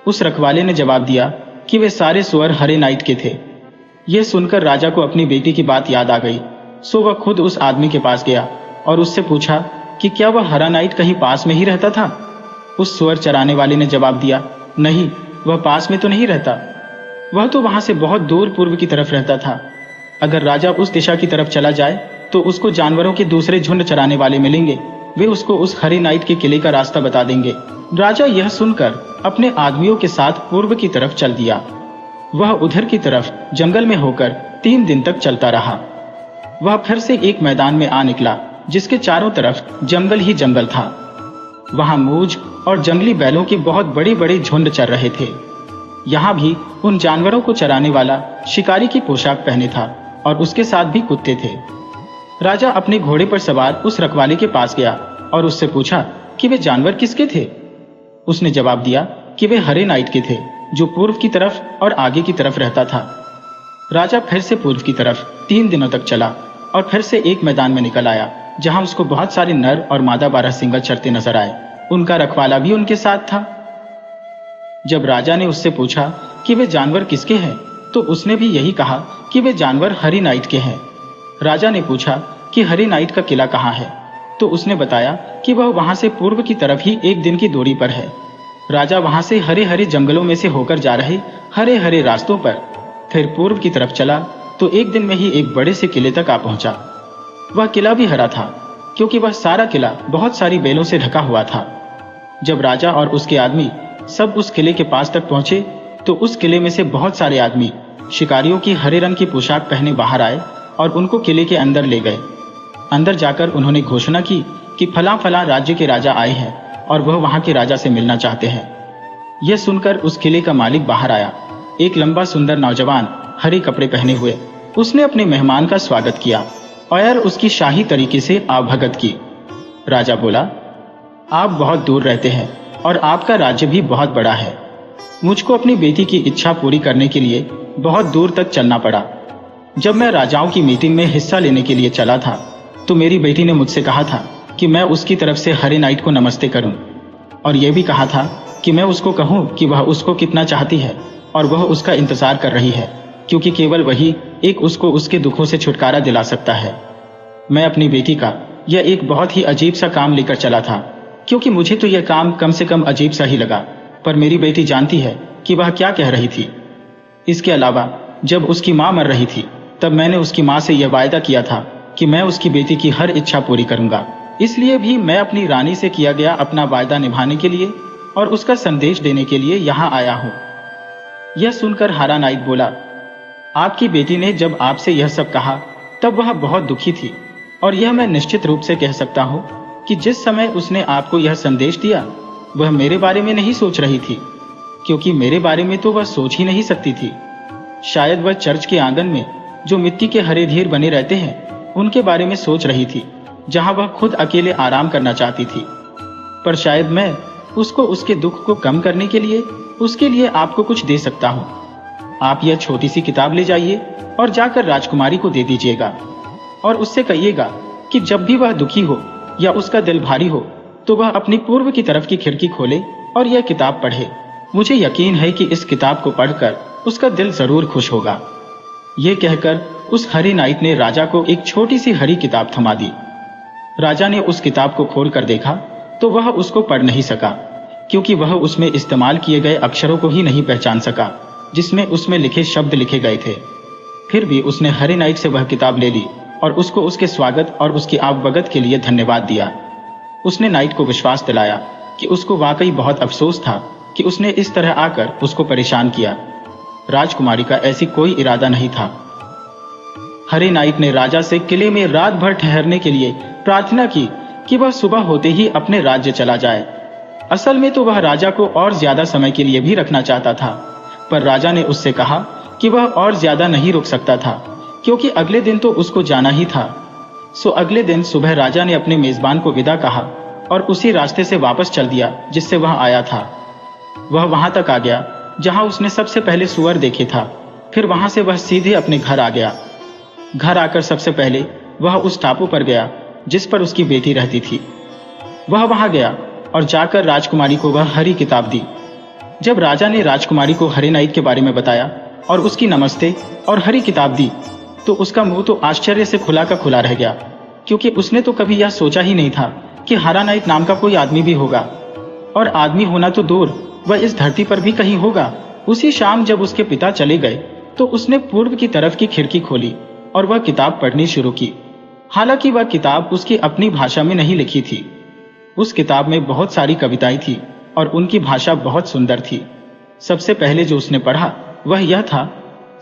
उस रखवाले ने जवाब दिया कि वे सारे सुअर हरे नाइट के थे। यह सुनकर राजा को अपनी बेटी की बात याद आ गई, सो वह खुद उस आदमी के पास गया और उससे पूछा कि क्या वह हरा नाइट कहीं पास में ही रहता था। उस सुअर चराने वाले ने जवाब दिया, नहीं, वह पास में तो नहीं रहता। वह तो वहां से बहुत दूर पूर्व की तरफ रहता था। अगर राजा उस दिशा की तरफ चला जाए तो उसको जानवरों के दूसरे झुंड चराने वाले मिलेंगे, वे उसको उस हरे नाइट के किले का रास्ता बता देंगे। राजा यह सुनकर अपने आदमियों के साथ पूर्व की तरफ चल दिया। वह उधर की तरफ जंगल में होकर 3 दिन तक चलता रहा। वह फिर से एक मैदान में आ निकला जिसके चारों तरफ जंगल ही जंगल था। वहां मूज और जंगली बैलों के बहुत बड़े बड़े झुंड चर रहे थे। यहाँ भी उन जानवरों को चराने वाला शिकारी की पोशाक पहने था और उसके साथ भी कुत्ते थे। राजा अपने घोड़े पर सवार उस रखवाले के पास गया और उससे पूछा कि वे जानवर किसके थे। उसने जवाब दिया कि वे हरे नाइट के थे, जो पूर्व की तरफ और आगे की तरफ रहता था। राजा फिर से पूर्व की तरफ 3 दिनों तक चला और फिर से एक मैदान में निकल आया जहां उसको बहुत सारे नर और मादा बारहसिंगा चरते नजर आए। उनका रखवाला भी उनके साथ था। जब राजा ने उससे पूछा कि वे जानवर किसके हैं, तो उसने भी यही कहा कि वे जानवर हरी नाइट के हैं। राजा ने पूछा कि हरी नाइट का किला कहाँ है, तो उसने बताया कि वह वहां से पूर्व की तरफ ही 1 दिन की दूरी पर है। राजा वहां से हरे हरे जंगलों में से होकर जा रहे हरे हरे रास्तों पर फिर पूर्व की तरफ चला तो 1 दिन में ही एक बड़े से किले तक आ पहुंचा। वह किला भी हरा था क्योंकि वह सारा किला बहुत सारी बेलों से ढका हुआ था। जब राजा और उसके आदमी सब उस किले के पास तक पहुंचे तो उस किले में से बहुत सारे आदमी शिकारियों की हरे रंग की पोशाक पहने बाहर आए और उनको किले के अंदर ले गए। अंदर जाकर उन्होंने घोषणा की कि फलां फलां राज्य के राजा आए हैं और वह वहां के राजा से मिलना चाहते हैं। यह सुनकर उस किले का मालिक बाहर आया, एक लंबा सुंदर नौजवान हरे कपड़े पहने हुए। उसने अपने मेहमान का स्वागत किया और उसकी शाही तरीके से आवभगत की। राजा बोला, आप बहुत दूर रहते हैं और आपका राज्य भी बहुत बड़ा है। मुझको अपनी बेटी की इच्छा पूरी करने के लिए बहुत दूर तक चलना पड़ा। जब मैं राजाओं की मीटिंग में हिस्सा लेने के लिए चला था तो मेरी बेटी ने मुझसे कहा था कि मैं उसकी तरफ से हरे नाइट को नमस्ते करूं, और यह भी कहा था कि मैं उसको कहूं कि वह उसको कितना चाहती है और वह उसका इंतजार कर रही है, क्योंकि केवल वही एक उसको उसके दुखों से छुटकारा दिला सकता है। मैं अपनी बेटी का यह एक बहुत ही अजीब सा काम लेकर चला था, क्योंकि मुझे तो यह काम कम से कम अजीब सा ही लगा, पर मेरी बेटी जानती है कि वह क्या कह रही थी। इसके अलावा जब उसकी माँ मर रही थी तब मैंने उसकी माँ से यह वायदा किया था कि मैं उसकी बेटी की हर इच्छा पूरी करूंगा। इसलिए भी मैं अपनी रानी से किया गया अपना वायदा निभाने के लिए और उसका संदेश देने के लिए यहाँ आया हूँ। यह सुनकर हरा नाइट बोला, आपकी बेटी ने जब आपसे यह सब कहा तब वह बहुत दुखी थी, और यह मैं निश्चित रूप से कह सकता हूँ कि जिस समय उसने आपको यह संदेश दिया वह मेरे बारे में नहीं सोच रही थी, क्योंकि मेरे बारे में तो वह सोच ही नहीं सकती थी। शायद वह चर्च के आंगन में जो मिट्टी के हरे ढेर बने रहते हैं उनके बारे में सोच रही थी, जहां वह खुद अकेले आराम करना चाहती थी। पर शायद मैं उसको उसके दुख को कम करने के लिए उसके लिए आपको कुछ दे सकता हूँ। आप यह छोटी सी किताब ले जाइए और जाकर राजकुमारी को दे दीजिएगा और उससे कहिएगा कि जब भी वह दुखी हो या उसका दिल भारी हो तो वह अपनी पूर्व की तरफ की खिड़की खोले और यह किताब पढ़े। मुझे यकीन है कि इस किताब को पढ़कर उसका दिल जरूर खुश होगा। यह कहकर उस हरी नाइट ने राजा को एक छोटी सी हरी किताब थमा दी। राजा ने उस किताब को खोलकर देखा तो वह उसको पढ़ नहीं सका, क्योंकि वह उसमें इस्तेमाल किए गए अक्षरों को ही नहीं पहचान सका जिसमें उसमें लिखे शब्द लिखे गए थे। फिर भी उसने हरी नाइट से वह किताब ले ली और उसको उसके स्वागत और उसकी आवभगत के लिए धन्यवाद दिया। उसने नाइट को विश्वास दिलाया कि उसको वाकई बहुत अफसोस था कि उसने इस तरह आकर उसको परेशान किया। राजकुमारी का ऐसी कोई इरादा नहीं था। हरे नाइट ने राजा से किले में रात भर ठहरने के लिए प्रार्थना की कि वह सुबह होते ही अपने राज्य चला जाए। असल में तो वह राजा को और ज्यादा समय के लिए भी रखना चाहता था, पर राजा ने उससे कहा कि वह और ज्यादा नहीं रुक सकता था, क्योंकि अगले दिन तो उसको जाना ही था। सो अगले दिन सुबह राजा ने अपने मेजबान को विदा कहा और उसी रास्ते से वापस चल दिया जिससे वह आया था। वह वहां तक आ गया जहां उसने सबसे पहले सुअर देखे था। फिर वहां से वह सीधे अपने घर आ गया। घर आकर सबसे पहले वह उस टापू पर गया जिस पर उसकी बेटी रहती थी। वह वहां गया और जाकर राजकुमारी को वह हरी किताब दी। जब राजा ने राजकुमारी को हरे नाइट के बारे में बताया और उसकी नमस्ते और हरी किताब दी तो उसका मुंह तो आश्चर्य से खुला का खुला रह गया, क्योंकि उसने तो कभी यह सोचा ही नहीं था कि हरा नाइट नाम का कोई आदमी भी होगा, और आदमी होना तो दूर वह इस धरती पर भी कहीं होगा उसी शाम जब उसके पिता चले गए तो उसने पूर्व की तरफ की खिड़की खोली और वह किताब पढ़नी शुरू की। हालांकि वह किताब उसकी अपनी भाषा में नहीं लिखी थी। उस किताब में बहुत सारी कविताएं थी और उनकी भाषा बहुत सुंदर थी। सबसे पहले जो उसने पढ़ा वह यह था,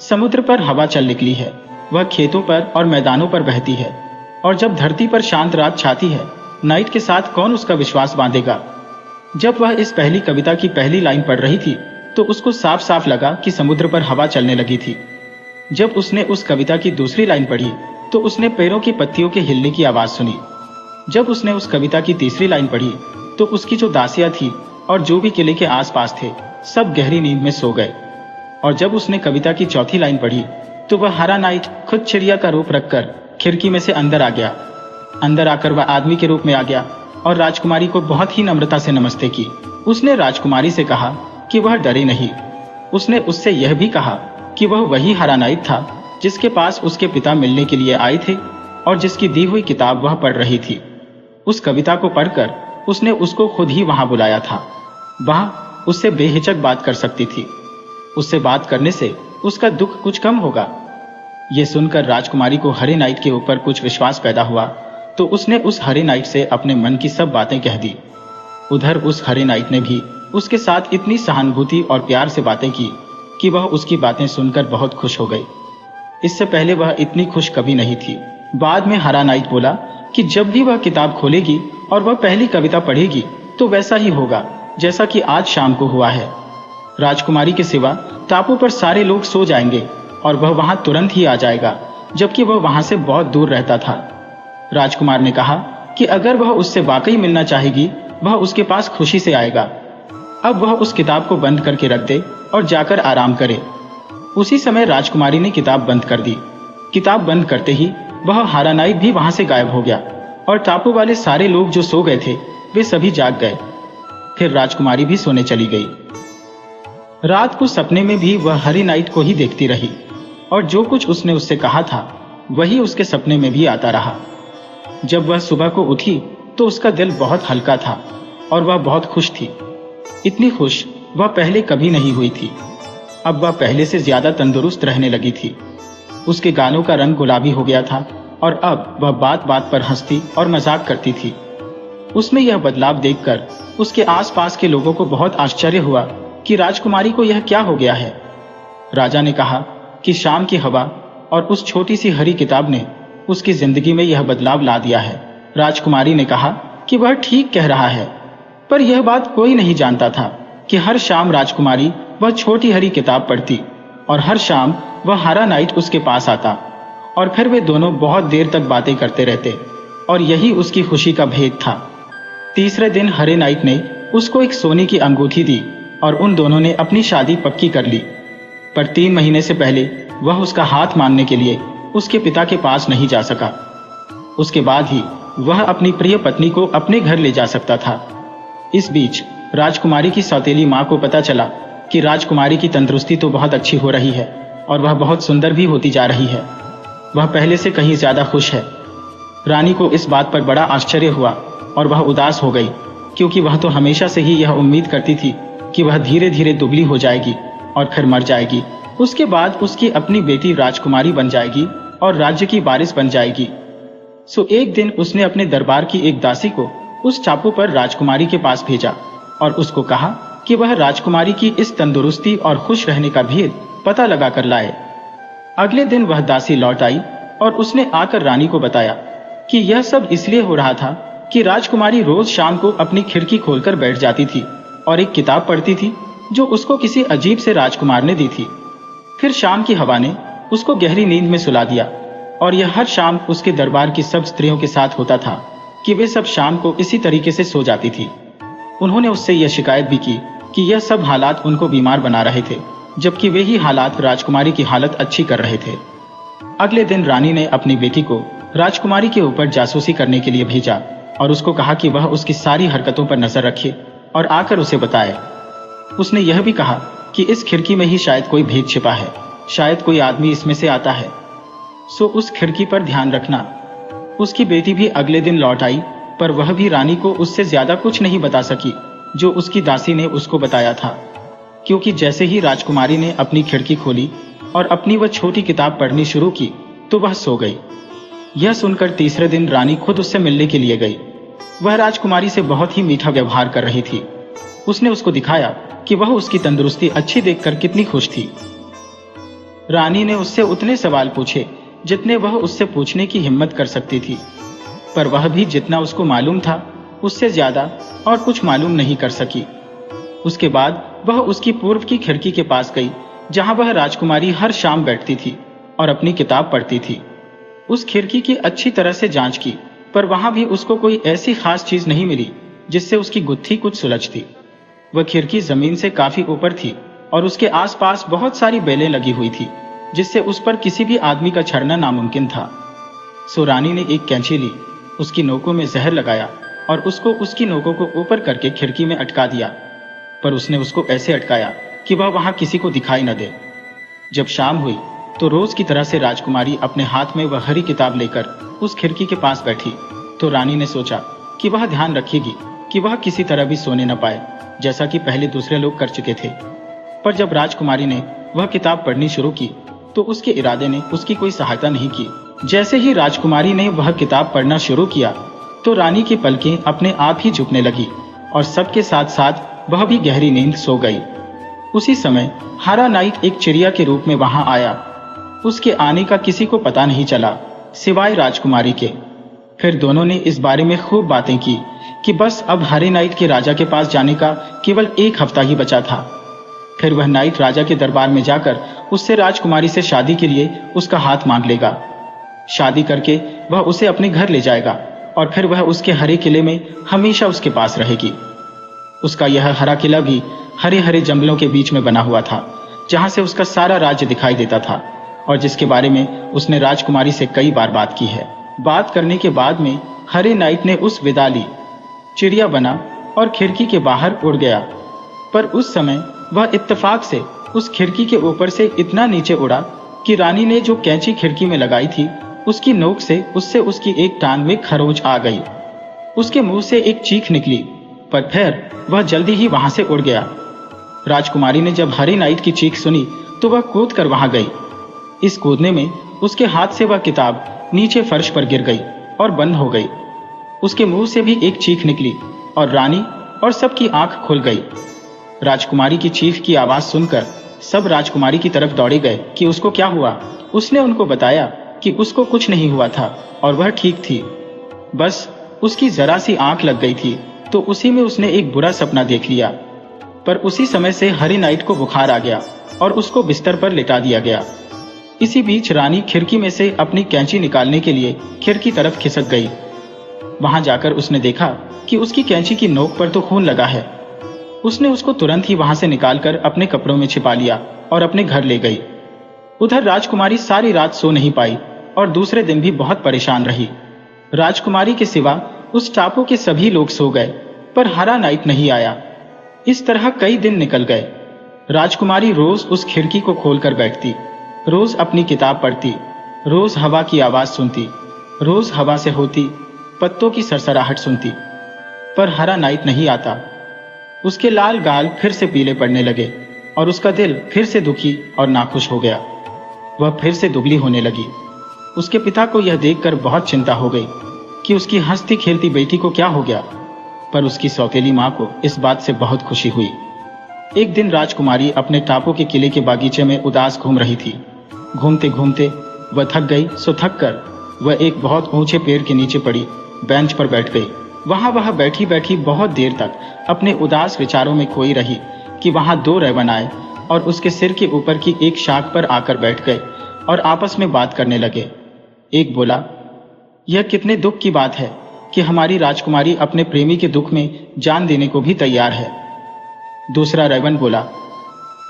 समुद्र पर हवा चल निकली है, वह खेतों पर और मैदानों पर बहती है, और जब धरती पर शांत रात छाती है, नाइट के साथ कौन उसका विश्वास बांधेगा। जब वह इस पहली कविता की पहली लाइन पढ़ रही थी तो उसको साफ साफ लगा कि समुद्र पर हवा चलने लगी थी। जब उसने उस कविता की दूसरी लाइन पढ़ी तो उसने पैरों की पत्तियों के हिलने की आवाज सुनी। जब उसने उस कविता की तीसरी लाइन पढ़ी तो उसकी जो दासियां थी और जो भी किले के आसपास थे सब गहरी नींद में सो गए। और जब उसने कविता की चौथी लाइन पढ़ी तो वह हरा नाइट खुद चिड़िया का रूप रखकर खिड़की में से अंदर आ गया। अंदर आकर वह आदमी के रूप में आ गया और राजकुमारी को बहुत ही नम्रता से नमस्ते की। उसने राजकुमारी से कहा कि वह डरे नहीं। उसने उससे यह भी कहा कि वह वही हरा नाइट था जिसके पास उसके पिता मिलने के लिए आए थे और जिसकी दी हुई किताब वह पढ़ रही थी। उस कविता को पढ़कर उसने उसको खुद ही वहां बुलाया था। वह उससे बेहिचक बात कर सकती थी। उससे बात करने से उसका दुख कुछ कम होगा। यह सुनकर राजकुमारी को हरे नाइट के ऊपर कुछ विश्वास पैदा हुआ तो उसने उस हरे नाइट से अपने मन की सब बातें कह दी। उधर उस हरे नाइट ने भी उसके साथ इतनी सहानुभूति और प्यार से बातें की कि वह उसकी बातें सुनकर बहुत खुश हो गई। इससे पहले वह इतनी खुश कभी नहीं थी। बाद में हरा नाइट बोला कि जब भी वह किताब खोलेगी और वह पहली कविता पढ़ेगी तो वैसा ही होगा जैसा कि आज शाम को हुआ है। राजकुमारी के सिवा टापू पर सारे लोग सो जाएंगे और वह वहां तुरंत ही आ जाएगा, जबकि वह वहां से बहुत दूर रहता था। राजकुमार ने कहा कि अगर वह उससे वाकई मिलना चाहेगी वह उसके पास खुशी से आएगा। अब वह उस किताब को बंद करके रख दे और जाकर आराम करे। उसी समय राजकुमारी ने किताब बंद कर दी। किताब बंद करते ही वह हरा नाइट भी वहां से गायब हो गया और टापू वाले सारे लोग जो सो गए थे वे सभी जाग गए। फिर राजकुमारी भी सोने चली गई। रात को सपने में भी वह हरी नाइट को ही देखती रही और जो कुछ उसने उससे कहा था वही उसके सपने में भी आता रहा। जब वह सुबह को उठी तो उसका दिल बहुत हल्का था और वह बहुत खुश थी। इतनी खुश वह पहले कभी नहीं हुई थी। अब वह पहले से ज्यादा तंदुरुस्त रहने लगी थी। उसके गालों का रंग गुलाबी हो गया था और अब वह बात बात पर हंसती और मजाक करती थी। उसमें यह बदलाव देखकर उसके आसपास के लोगों को बहुत आश्चर्य हुआ कि राजकुमारी को यह क्या हो गया है। राजा ने कहा कि शाम की हवा और उस छोटी सी हरी किताब ने उसकी जिंदगी में यह बदलाव ला दिया है। राजकुमारी ने कहा कि वह ठीक कह रहा है, पर यह बात कोई नहीं जानता था कि हर शाम राजकुमारी वह छोटी हरी किताब पढ़ती और हर शाम वह हरा नाइट उसके पास आता और फिर वे दोनों बहुत देर तक बातें करते रहते और यही उसकी खुशी का भेद था। तीसरे दिन हरे नाइट ने उसको एक सोने की अंगूठी दी और उन दोनों ने अपनी शादी पक्की कर ली। पर 3 महीने से पहले वह उसका हाथ मांगने के लिए उसके पिता के पास नहीं जा सका। उसके बाद ही वह अपनी प्रिय पत्नी को अपने घर ले जा सकता था। इस बीच राजकुमारी की सौतेली माँ को पता चला कि राजकुमारी की तंदुरुस्ती तो बहुत अच्छी हो रही है और वह बहुत सुंदर भी होती जा रही है। वह पहले से कहीं ज्यादा खुश है। रानी को इस बात पर बड़ा आश्चर्य हुआ और वह उदास हो गई, क्योंकि वह तो हमेशा से ही यह उम्मीद करती थी कि वह धीरे धीरे दुबली हो जाएगी और फिर मर जाएगी। उसके बाद उसकी अपनी बेटी राजकुमारी बन जाएगी और राज्य की वारिस बन जाएगी। सो एक दिन उसने अपने दरबार की एक दासी को उस टापू पर राजकुमारी के पास भेजा और उसको कहा कि वह राजकुमारी की इस तंदुरुस्ती और खुश रहने का भेद पता लगा कर लाए। अगले दिन वह दासी लौट आई और उसने आकर रानी को बताया कि यह सब इसलिए हो रहा था कि राजकुमारी रोज शाम को अपनी खिड़की खोलकर बैठ जाती थी और एक किताब पढ़ती थी जो उसको किसी अजीब से राजकुमार ने दी थी। फिर शाम की हवा ने उसको गहरी नींद में सुला दिया और यह हर शाम उसके दरबार की सब स्त्रियों के साथ होता था कि वे सब शाम को इसी तरीके से सो जाती थी। उन्होंने उससे यह शिकायत भी की कि यह सब हालात उनको बीमार बना रहे थे, जबकि वे ही हालात राजकुमारी की हालत अच्छी कर रहे थे। अगले दिन रानी ने अपनी बेटी को राजकुमारी के ऊपर जासूसी करने के लिए भेजा और उसको कहा कि वह उसकी सारी हरकतों पर नजर रखे और आकर उसे बताए। उसने यह भी कहा कि इस खिड़की में ही शायद कोई भेद छिपा है, शायद कोई आदमी इसमें से आता है, सो उस खिड़की पर ध्यान रखना। उसकी बेटी भी अगले दिन लौट आई, पर वह भी रानी को उससे ज्यादा कुछ नहीं बता सकी जो उसकी दासी ने उसको बताया था। क्योंकि जैसे ही राजकुमारी ने अपनी खिड़की खोली और अपनी वह छोटी किताब पढ़नी शुरू की तो वह सो गई। यह सुनकर तीसरे दिन रानी खुद उससे मिलने के लिए गई। वह राजकुमारी से बहुत ही मीठा व्यवहार कर रही थी। उसने उसको दिखाया कि वह उसकी तंदुरुस्ती अच्छी देखकर कितनी खुश थी। रानी ने उससे उतने सवाल पूछे जितने वह उससे पूछने की हिम्मत कर सकती थी, पर वह भी जितना उसको मालूम था उससे ज्यादा और कुछ मालूम नहीं कर सकी। उसके बाद वह उसकी पूर्व की खिड़की के पास गई जहां वह राजकुमारी हर शाम बैठती थी और अपनी किताब पढ़ती थी। उस खिड़की की अच्छी तरह से जांच की, पर वहां भी उसको कोई ऐसी खास चीज नहीं मिली जिससे उसकी गुत्थी कुछ सुलझती। वह खिड़की जमीन से काफी ऊपर थी और उसके आसपास बहुत सारी बेलें लगी हुई थी जिससे उस पर किसी भी आदमी का चढ़ना नामुमकिन था। सो रानी ने एक कैंची ली, उसकी नोकों में जहर लगाया और उसको उसकी नोकों को ऊपर करके खिड़की में अटका दिया, पर उसने उसको ऐसे अटकाया कि वह वहां किसी को दिखाई न दे। जब शाम हुई तो रोज की तरह से राजकुमारी अपने हाथ में वह हरी किताब लेकर उस खिड़की के पास बैठी तो रानी ने सोचा कि वह ध्यान रखेगी कि वह किसी तरह भी सोने न पाए, जैसा कि पहले दूसरे लोग कर चुके थे। पर जब राजकुमारी ने वह किताब पढ़नी शुरू की तो उसके इरादे ने उसकी कोई सहायता नहीं की। जैसे ही राजकुमारी ने वह किताब पढ़ना शुरू किया तो रानी की पलकें अपने आप ही झुकने लगी और सबके साथ साथ वह भी गहरी नींद सो गई। उसी समय हरा नाइट एक चिड़िया के रूप में वहां आया। उसके आने का किसी को पता नहीं चला सिवाय राजकुमारी के। फिर दोनों ने इस बारे में खूब बातें की कि बस अब हरे नाइट के राजा के पास जाने का केवल 1 हफ्ता ही बचा था। फिर वह नाइट राजा के दरबार में जाकर उससे राजकुमारी से शादी के लिए उसका हाथ मांग लेगा। शादी करके वह उसे अपने घर ले जाएगा और फिर वह उसके हरे किले में हमेशा उसके पास रहेगी। उसका यह हरा किला भी हरे हरे जंगलों के बीच में बना हुआ था, जहां से उसका सारा राज्य दिखाई देता था और जिसके बारे में उसने राजकुमारी से कई बार बात की है। बात करने के बाद में हरे नाइट ने उस विदा ली, चिड़िया बना और खिड़की के बाहर उड़ गया। पर उस समय वह इत्तेफाक से उस खिड़की के ऊपर से इतना नीचे उड़ा कि रानी ने जो कैंची खिड़की में लगाई थी उसकी नोक से उससे उसकी एक टांग में खरोंच आ गई। उसके मुंह से एक चीख निकली, पर फिर वह जल्दी ही वहां से उड़ गया। राजकुमारी ने जब हरे नाइट की चीख सुनी तो वह कूद कर वहां गई। इस कूदने में उसके हाथ से वह किताब नीचे फर्श पर गिर गई और बंद हो गई। उसके मुंह से भी एक चीख निकली और रानी और सबकी आंख खुल गई। राजकुमारी की चीख की आवाज सुनकर सब राजकुमारी की तरफ दौड़े गए कि उसको क्या हुआ। उसने उनको बताया कि उसको कुछ नहीं हुआ था और वह ठीक थी, बस उसकी जरा सी आंख लग गई थी तो उसी में उसने एक बुरा सपना देख लिया। पर उसी समय से हरे नाइट को बुखार आ गया और उसको बिस्तर पर लिटा दिया गया। इसी बीच रानी खिड़की में से अपनी कैंची निकालने के लिए खिड़की तरफ खिसक गई। वहां जाकर उसने देखा कि उसकी कैंची की नोक पर तो खून लगा है। उसने उसको तुरंत ही वहां से निकालकर अपने कपड़ों में छिपा लिया और अपने घर ले गई। उधर राजकुमारी सारी रात सो नहीं पाई और दूसरे दिन भी बहुत परेशान रही। राजकुमारी के सिवा उस टापू के सभी लोग सो गए, पर हरा नाइट नहीं आया। इस तरह कई दिन निकल गए। राजकुमारी रोज उस खिड़की को खोलकर बैठती, रोज अपनी किताब पढ़ती, रोज हवा की आवाज सुनती, रोज हवा से होती पत्तों की सरसराहट सुनती, पर हरा नाइट नहीं आता। उसके लाल गाल फिर से पीले पड़ने लगे और उसका दिल फिर से दुखी और नाखुश हो गया। वह फिर से दुबली होने लगी। उसके पिता को यह देखकर बहुत चिंता हो गई कि उसकी हंसती खेलती बेटी को क्या हो गया, पर उसकी सौतेली माँ को इस बात से बहुत खुशी हुई। एक दिन राजकुमारी अपने टापू के किले के बागीचे में उदास घूम रही थी। घूमते घूमते वह थक गई, सो थक कर वह एक बहुत ऊंचे पेड़ के नीचे पड़ी बेंच पर बैठ गई। वहां वह बैठी बैठी बहुत देर तक अपने उदास विचारों में खोई रही कि वहां 2 रेवन आए और उसके सिर के ऊपर की एक शाख पर आकर बैठ गए और आपस में बात करने लगे। एक बोला, यह कितने दुख की बात है कि हमारी राजकुमारी अपने प्रेमी के दुख में जान देने को भी तैयार है। दूसरा रेवन बोला,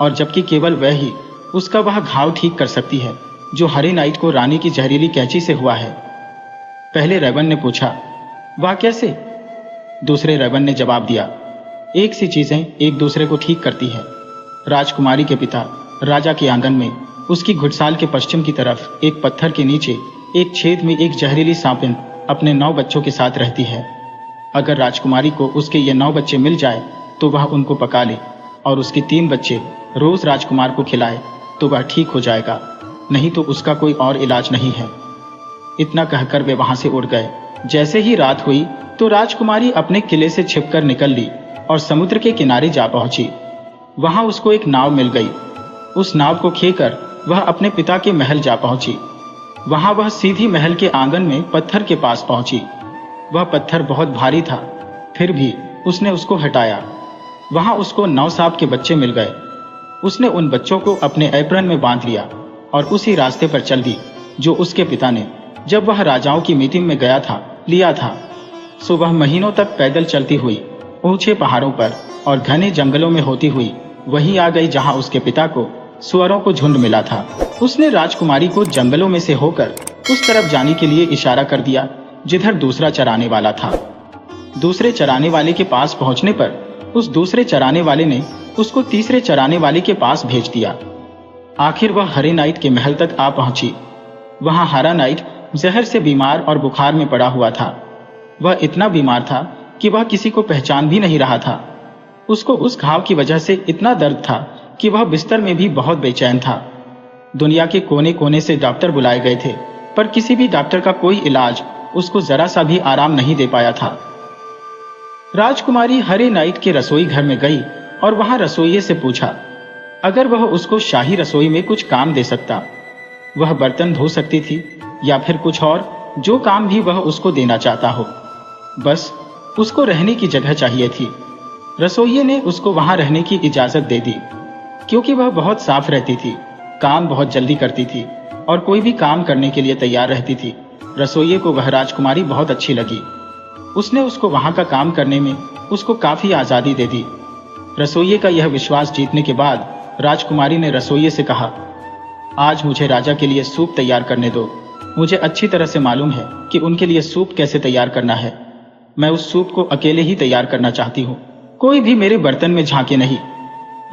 और जबकि केवल वह ही उसका वह घाव ठीक कर सकती है जो हरे नाइट को रानी की जहरीली कैंची से हुआ है। पहले रेवन ने पूछा, वह कैसे? दूसरे रेवन ने जवाब दिया, एक सी चीजें एक दूसरे को ठीक करती है। राजकुमारी के पिता राजा के आंगन में उसकी घुड़साल के पश्चिम की तरफ एक पत्थर के नीचे एक छेद में एक जहरीली सांपिन अपने 9 बच्चों के साथ रहती है। अगर राजकुमारी को उसके ये 9 बच्चे मिल जाए तो वह उनको पका ले, और उसके 3 बच्चे रोज राजकुमार को खिलाए तो वह ठीक हो जाएगा, नहीं तो उसका कोई और इलाज नहीं है। इतना कहकर वे वहां से उड़ गए। जैसे ही रात हुई तो राजकुमारी अपने किले से छिपकर निकल ली और समुद्र के किनारे जा पहुंची। वहां उसको एक नाव मिल गई। उस नाव को खेकर वह अपने पिता के महल जा पहुंची। वहां वह सीधी महल के आंगन में पत्थर के पास पहुंची। वह पत्थर बहुत भारी था, फिर भी उसने उसको हटाया। वहां उसको 9 सांप के बच्चे मिल गए। उसने उन बच्चों को अपने एप्रन में बांध लिया और उसी रास्ते पर चल दी जो उसके पिता ने, जब वह राजाओं की मीटिंग में गया था, लिया था। सो वह महीनों तक पैदल चलती हुई ऊंचे पहाड़ों पर और घने जंगलों में होती हुई वहीं आ गई जहां उसके पिता को सुअरों को झुंड मिला था। उसने राजकुमारी को जंगलों में से होकर उस तरफ जाने के लिए इशारा कर दिया जिधर दूसरा चराने वाला था। दूसरे चराने वाले के पास पहुंचने पर उस दूसरे चराने वाले ने उसको तीसरे चराने वाले के पास भेज दिया। आखिर वह हरे नाइट के महल तक आ पहुंची। वहां हरा नाइट जहर से बीमार और बुखार में पड़ा हुआ था। वह इतना बीमार था कि वह किसी को पहचान भी नहीं रहा था। उसको उस घाव की वजह से इतना दर्द था कि वह बिस्तर में भी बहुत बेचैन था। दुनिया के कोने कोने से डॉक्टर बुलाए गए थे, पर किसी भी डॉक्टर का कोई इलाज उसको जरा सा भी आराम नहीं दे पाया था। राजकुमारी हरे नाइट के रसोई घर में गई और वहां रसोइये से पूछा अगर वह उसको शाही रसोई में कुछ काम दे सकता। वह बर्तन धो सकती थी या फिर कुछ और, जो काम भी वह उसको देना चाहता हो। बस उसको रहने की जगह चाहिए थी। रसोइये ने उसको वहां रहने की इजाजत दे दी, क्योंकि वह बहुत साफ रहती थी, काम बहुत जल्दी करती थी और कोई भी काम करने के लिए तैयार रहती थी। रसोइये को वह राजकुमारी बहुत अच्छी लगी। उसने उसको वहां का काम करने में उसको काफी आजादी दे दी। रसोइये का यह विश्वास जीतने के बाद राजकुमारी ने रसोइये से कहा, आज मुझे राजा के लिए सूप तैयार करने दो। मुझे अच्छी तरह से मालूम है कि उनके लिए सूप कैसे तैयार करना है। मैं उस सूप को अकेले ही तैयार करना चाहती हूँ, कोई भी मेरे बर्तन में झांके नहीं।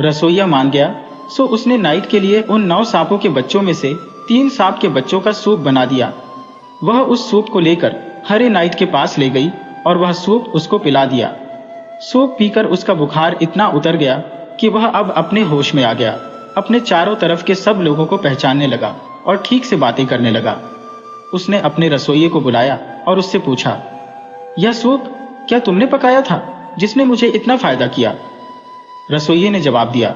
रसोइया मान गया। सो उसने नाइट के लिए उन 9 सांपों के बच्चों में से 3 सांप के बच्चों का सूप बना दिया। वह उस सूप को लेकर हरे नाइट के पास ले गई और वह सूप उसको पिला दिया। सूप पीकर उसका बुखार इतना उतर गया कि वह अब अपने होश में आ गया। अपने चारों तरफ के सब लोगों को पहचानने लगा और ठीक से बातें करने लगा। उसने अपने रसोइये को बुलाया और उससे पूछा, यह सूप क्या तुमने पकाया था जिसने मुझे इतना फायदा किया? रसोइये ने जवाब दिया,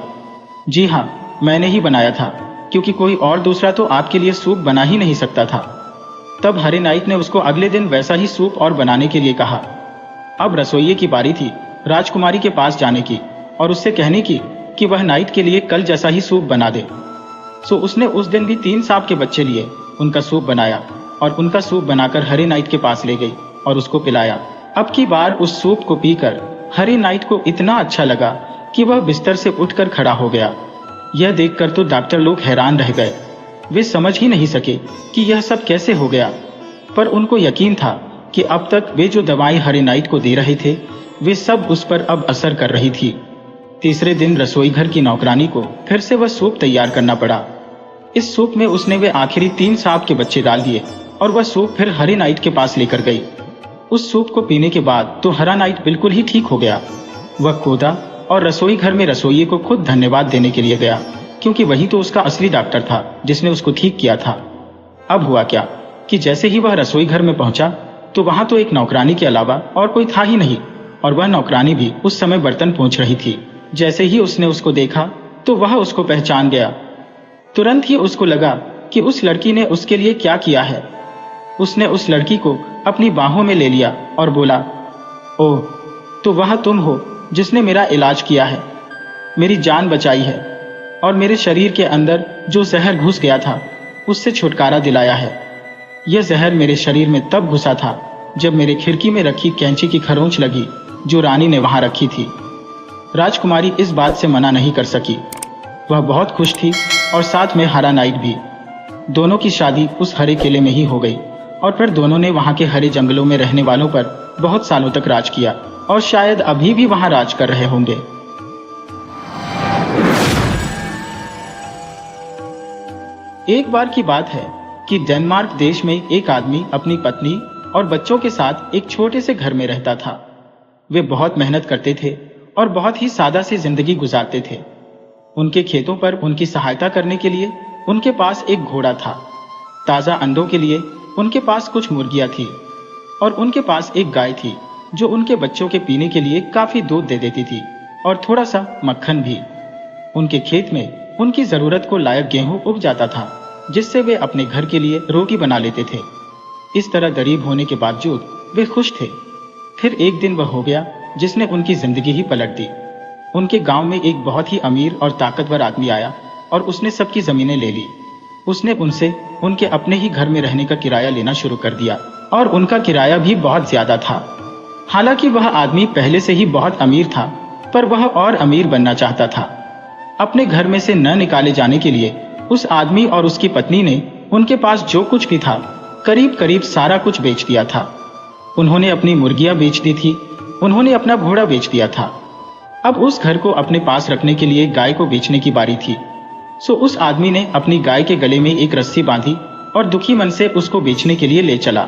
जी हाँ, मैंने ही बनाया था, क्योंकि कोई और दूसरा तो आपके लिए सूप बना ही नहीं सकता था। तब हरे नाइट ने उसको अगले दिन वैसा ही सूप और बनाने के लिए कहा। अब रसोइये की बारी थी राजकुमारी के पास जाने की और उससे कहने की कि वह नाइट के लिए कल जैसा ही सूप बना दे। सो उसने उस दिन भी 3 सांप के बच्चे लिए, उनका सूप बनाया और उनका सूप बनाकर हरे नाइट के पास ले गई और उसको पिलाया। अब की बार उस सूप को पीकर हरे नाइट को इतना अच्छा लगा कि वह बिस्तर से उठकर खड़ा हो गया। यह देखकर तो डॉक्टर लोग हैरान रह गए। वे समझ ही नहीं सके कि यह सब कैसे हो गया, पर उनको यकीन था कि अब तक वे जो दवाएं हरे नाइट को दे रहे थे वे सब उस पर अब असर कर रही थी। तीसरे दिन रसोई घर की नौकरानी को फिर से वह सूप तैयार करना पड़ा। इस सूप में उसने वे आखिरी 3 सांप के बच्चे डाल दिए और वह सूप फिर हरे नाइट के पास लेकर गई। उस सूप को पीने के बाद तो हरा नाइट बिल्कुल ही ठीक हो गया। वह कूदा और रसोई घर में रसोइये को खुद धन्यवाद देने के लिए गया, क्योंकि वही तो उसका असली डॉक्टर था जिसने उसको ठीक किया था। अब हुआ क्या कि जैसे ही वह रसोई घर में पहुंचा तो वहां तो एक नौकरानी के अलावा और कोई था ही नहीं, और वह नौकरानी भी उस समय बर्तन पोंछ रही थी। जैसे ही उसने उसको देखा तो वह उसको पहचान गया। तुरंत ही उसको लगा कि उस लड़की ने उसके लिए क्या किया है। उसने उस लड़की को अपनी बाहों में ले लिया और बोला, ओह, तो वह तुम हो जिसने मेरा इलाज किया है, मेरी जान बचाई है और मेरे शरीर के अंदर जो जहर घुस गया था उससे छुटकारा दिलाया है। यह जहर मेरे शरीर में तब घुसा था जब मेरे खिड़की में रखी कैंची की खरोंच लगी जो रानी ने वहां रखी थी। राजकुमारी इस बात से मना नहीं कर सकी। वह बहुत खुश थी और साथ में हरा नाइट भी। दोनों की शादी उस हरे किले में ही हो गई और फिर दोनों ने वहां के हरे जंगलों में रहने वालों पर बहुत सालों तक राज किया और शायद अभी भी वहां राज कर रहे होंगे। एक बार की बात है कि डेनमार्क देश में एक आदमी अपनी पत्नी और बच्चों के साथ एक छोटे से घर में रहता था। वे बहुत मेहनत करते थे और बहुत ही सादा सी जिंदगी गुजारते थे। उनके खेतों पर उनकी सहायता करने के लिए उनके पास एक घोड़ा था। ताज़ा अंडों के लिए उनके पास कुछ मुर्गियां थी और उनके पास एक गाय थी जो उनके बच्चों के पीने के लिए काफी दूध दे देती थी और थोड़ा सा मक्खन भी। उनके खेत में उनकी जरूरत को लायक गेहूं उग जाता था जिससे वे अपने घर के लिए रोटी बना लेते थे। इस तरह गरीब होने के बावजूद वे खुश थे। फिर एक दिन वह हो गया जिसने उनकी जिंदगी ही पलट दी। उनके गांव में एक बहुत ही अमीर और ताकतवर आदमी आया और उसने सबकी जमीनें ले ली। उसने उनसे उनके अपने ही घर में रहने का किराया लेना शुरू कर दिया और उनका किराया भी बहुत ज्यादा था। हालांकि वह आदमी पहले से ही बहुत अमीर था, पर वह और अमीर बनना चाहता था। अपने घर में से न निकाले जाने के लिए उस आदमी और उसकी पत्नी ने उनके पास जो कुछ भी था करीब करीब सारा कुछ बेच दिया था। उन्होंने अपनी मुर्गियां बेच दी थी, उन्होंने अपना घोड़ा बेच दिया था। अब उस घर को अपने पास रखने के लिए गाय को बेचने की बारी थी। सो उस आदमी ने अपनी गाय के गले में एक रस्सी बांधी और दुखी मन से उसको बेचने के लिए ले चला।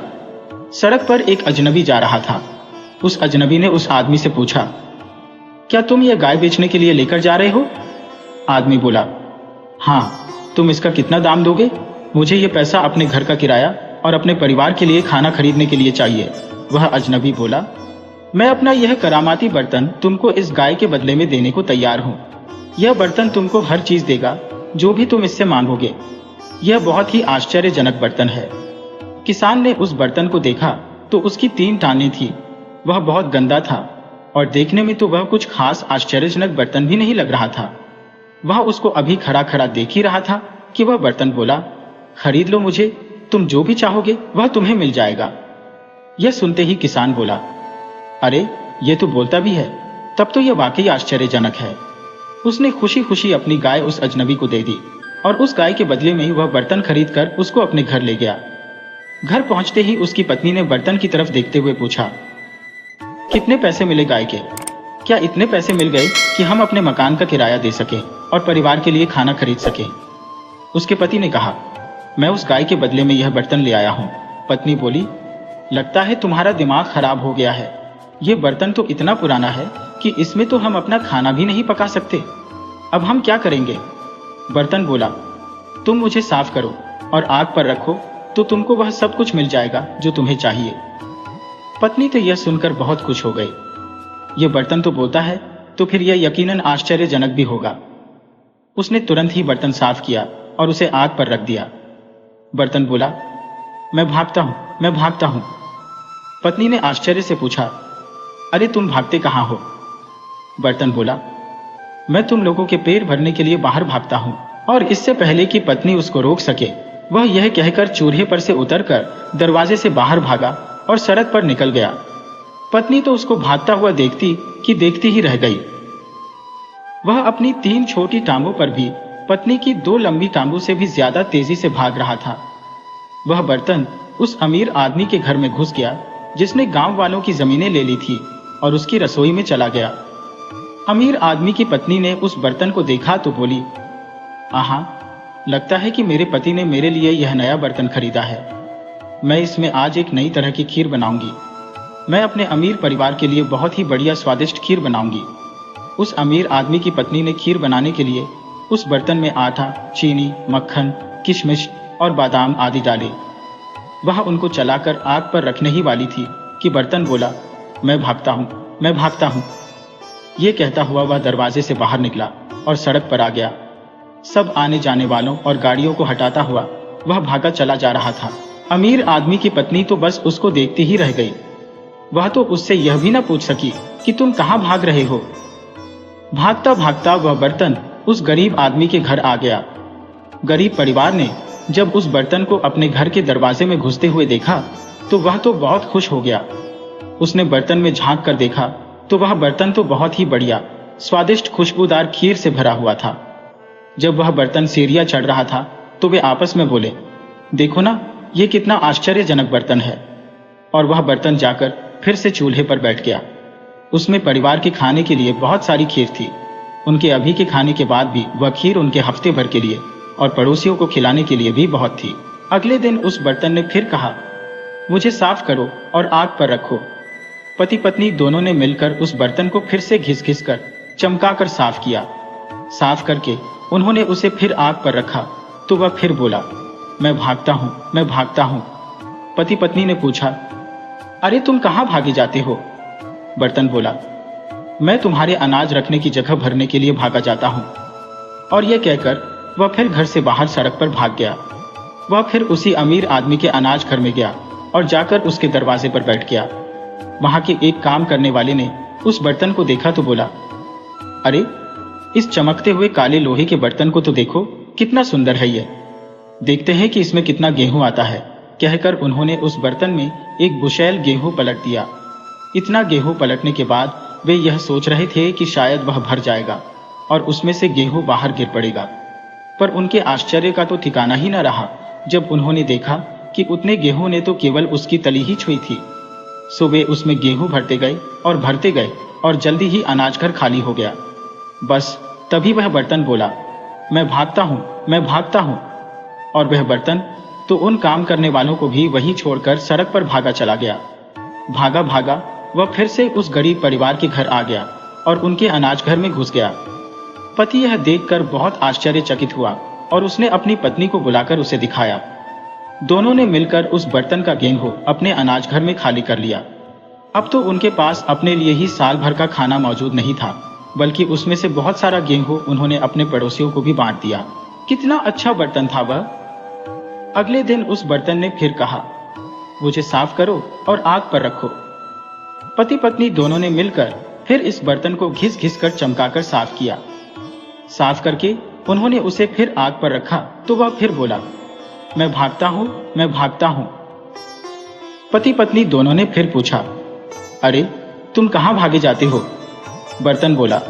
सड़क पर एक अजनबी जा रहा था। उस अजनबी ने उस आदमी से पूछा, क्या तुम यह गाय बेचने के लिए लेकर जा रहे हो? आदमी बोला, हाँ। तुम इसका कितना दाम दोगे? मुझे यह पैसा अपने घर का किराया और अपने परिवार के लिए खाना खरीदने के लिए चाहिए। वह अजनबी बोला, मैं अपना यह करामाती बर्तन तुमको इस गाय के बदले में देने को तैयार हूँ। यह बर्तन तुमको हर चीज देगा जो भी तुम इससे मांगोगे। यह बहुत ही आश्चर्यजनक बर्तन है। किसान ने उस बर्तन को देखा तो उसकी 3 टांगें थी। वह बहुत गंदा था और देखने में तो वह कुछ खास आश्चर्यजनक बर्तन भी नहीं लग रहा था। वह उसको अभी खड़ा खड़ा देख ही रहा था कि वह बर्तन बोला, खरीद लो मुझे, तुम जो भी चाहोगे वह तुम्हें मिल जाएगा। यह सुनते ही किसान बोला, अरे ये तो बोलता भी है, तब तो यह वाकई आश्चर्यजनक है। उसने खुशी खुशी अपनी गाय उस अजनबी को दे दी और उस गाय के बदले में ही वह बर्तन खरीद कर उसको अपने घर ले गया। घर पहुंचते ही उसकी पत्नी ने बर्तन की तरफ देखते हुए पूछा, कितने पैसे मिले गाय के? क्या इतने पैसे मिल गए कि हम अपने मकान का किराया दे सके और परिवार के लिए खाना खरीद सके? उसके पति ने कहा, मैं उस गाय के बदले में यह बर्तन ले आया हूँ। पत्नी बोली, लगता है तुम्हारा दिमाग खराब हो गया है। ये बर्तन तो इतना पुराना है कि इसमें तो हम अपना खाना भी नहीं पका सकते। अब हम क्या करेंगे? बर्तन बोला, तुम मुझे साफ करो और आग पर रखो तो तुमको वह सब कुछ मिल जाएगा जो तुम्हें चाहिए। पत्नी तो यह सुनकर बहुत खुश हो गई। यह बर्तन तो बोलता है तो फिर यह यकीनन आश्चर्यजनक भी होगा। उसने तुरंत ही बर्तन साफ किया और उसे आग पर रख दिया। बर्तन बोला, मैं भागता हूं, मैं भागता हूं। पत्नी ने आश्चर्य से पूछा, अरे तुम भागते कहां हो? बर्तन बोला, मैं तुम लोगों के पेट भरने के लिए बाहर भागता हूं। और इससे पहले कि पत्नी उसको रोक सके, वह यह कहकर चूल्हे पर से उतरकर दरवाजे से बाहर भागा और सड़क पर निकल गया। पत्नी तो उसको भागता हुआ देखती ही रह गई। वह अपनी 3 छोटी टांगों पर भी पत्नी की 2 लंबी टांगों से भी ज्यादा तेजी से भाग रहा था। वह बर्तन उस अमीर आदमी के घर में घुस गया जिसने गांव वालों की जमीनें ले ली थी और उसकी रसोई में चला गया। अमीर आदमी की पत्नी ने उस बर्तन को देखा तो बोली, आहा, लगता है कि मेरे पति ने मेरे लिए यह नया बर्तन खरीदा है। मैं इसमें आज एक नई तरह की खीर बनाऊंगी। मैं अपने अमीर परिवार के लिए बहुत ही बढ़िया स्वादिष्ट खीर बनाऊंगी। उस अमीर आदमी की पत्नी ने खीर बनाने के लिए उस बर्तन में आटा, चीनी, मक्खन, किशमिश और बादाम आदि डाले। वह उनको चलाकर आग पर रखने ही वाली थी कि बर्तन बोला, मैं भागता हूं, मैं भागता हूं। ये कहता हुआ वह दरवाजे से बाहर निकला और सड़क पर आ गया। सब आने जाने वालों और गाड़ियों को हटाता हुआ वह भागा चला जा रहा था। अमीर आदमी की पत्नी तो बस उसको देखती ही रह गई। वह तो उससे यह भी न पूछ सकी कि तुम कहां भाग रहे हो। भागता भागता वह बर्तन उस गरीब आदमी के घर आ गया। गरीब परिवार ने जब उस बर्तन को अपने घर के दरवाजे में घुसते हुए देखा तो वह तो बहुत खुश हो गया। उसने बर्तन में झांक कर देखा तो वह बर्तन तो बहुत ही बढ़िया, स्वादिष्ट, खुशबूदार खीर से भरा हुआ था। जब वह बर्तन सीढ़ियां चढ़ रहा था तो वे आपस में बोले, देखो ना, यह कितना आश्चर्यजनक बर्तन है। और वह बर्तन जाकर फिर से चूल्हे पर बैठ गया। उसमें परिवार के खाने के लिए बहुत सारी खीर थी। उनके अभी के खाने के बाद भी वह खीर उनके हफ्ते भर के लिए और पड़ोसियों को खिलाने के लिए भी बहुत थी। अगले दिन उस बर्तन ने फिर कहा, मुझे साफ करो और आग पर रखो। पति पत्नी दोनों ने मिलकर उस बर्तन को फिर से घिस घिस कर चमकाकर साफ किया। साफ करके उन्होंने उसे फिर आग पर रखा तो वह फिर बोला, मैं भागता हूँ, मैं भागता हूँ। पति पत्नी ने पूछा, अरे तुम कहाँ भागे जाते हो? बर्तन बोला, मैं तुम्हारे अनाज रखने की जगह भरने के लिए भागा जाता हूँ। और यह कहकर वह फिर घर से बाहर सड़क पर भाग गया। वह फिर उसी अमीर आदमी के अनाज घर में गया और जाकर उसके दरवाजे पर बैठ गया। वहां के एक काम करने वाले ने उस बर्तन को देखा तो बोला, अरे इस चमकते हुए काले लोहे के बर्तन को तो देखो, कितना सुंदर है ये। देखते हैं कि इसमें कितना गेहूं आता है। कहकर उन्होंने उस बर्तन में एक बुशैल गेहूं पलट दिया। इतना गेहूं पलटने के बाद वे यह सोच रहे थे कि शायद वह भर जाएगा और उसमें से गेहूं बाहर गिर पड़ेगा, पर उनके आश्चर्य का तो ठिकाना ही न रहा जब उन्होंने देखा कि उतने गेहूं ने तो केवल उसकी तली ही छुई थी। सो वे उसमें गेहूं भरते गए और भरते गए और जल्दी ही अनाज घर खाली हो गया। बस तभी वह बर्तन बोला, मैं भागता हूं, मैं भागता हूं। और वह बर्तन तो उन काम करने वालों को भी वहीं छोड़कर सड़क पर भागा चला गया। भागा भागा वह फिर से उस गरीब परिवार के घर आ गया और उनके अनाज घर में घुस गया। पति यह देखकर बहुत आश्चर्यचकित हुआ और उसने अपनी पत्नी को बुलाकर उसे दिखाया। दोनों ने मिलकर उस बर्तन का गेहूं अपने अनाज घर में खाली कर लिया। अब तो उनके पास अपने लिए ही साल भर का खाना मौजूद नहीं था, बल्कि उसमें से बहुत सारा गेहूं उन्होंने अपने पड़ोसियों को भी बांट दिया। कितना अच्छा बर्तन था वह। अगले दिन उस बर्तन ने फिर कहा, मुझे साफ करो और आग पर रखो। पति पत्नी दोनों ने मिलकर फिर इस बर्तन को घिस घिस कर चमकाकर साफ किया। साफ करके उन्होंने उसे फिर आग पर रखा तो वह फिर बोला, मैं भागता हूं, मैं भागता हूं। पति पत्नी दोनों ने फिर पूछा, अरे तुम कहां भागे जाते हो? बर्तन बोला,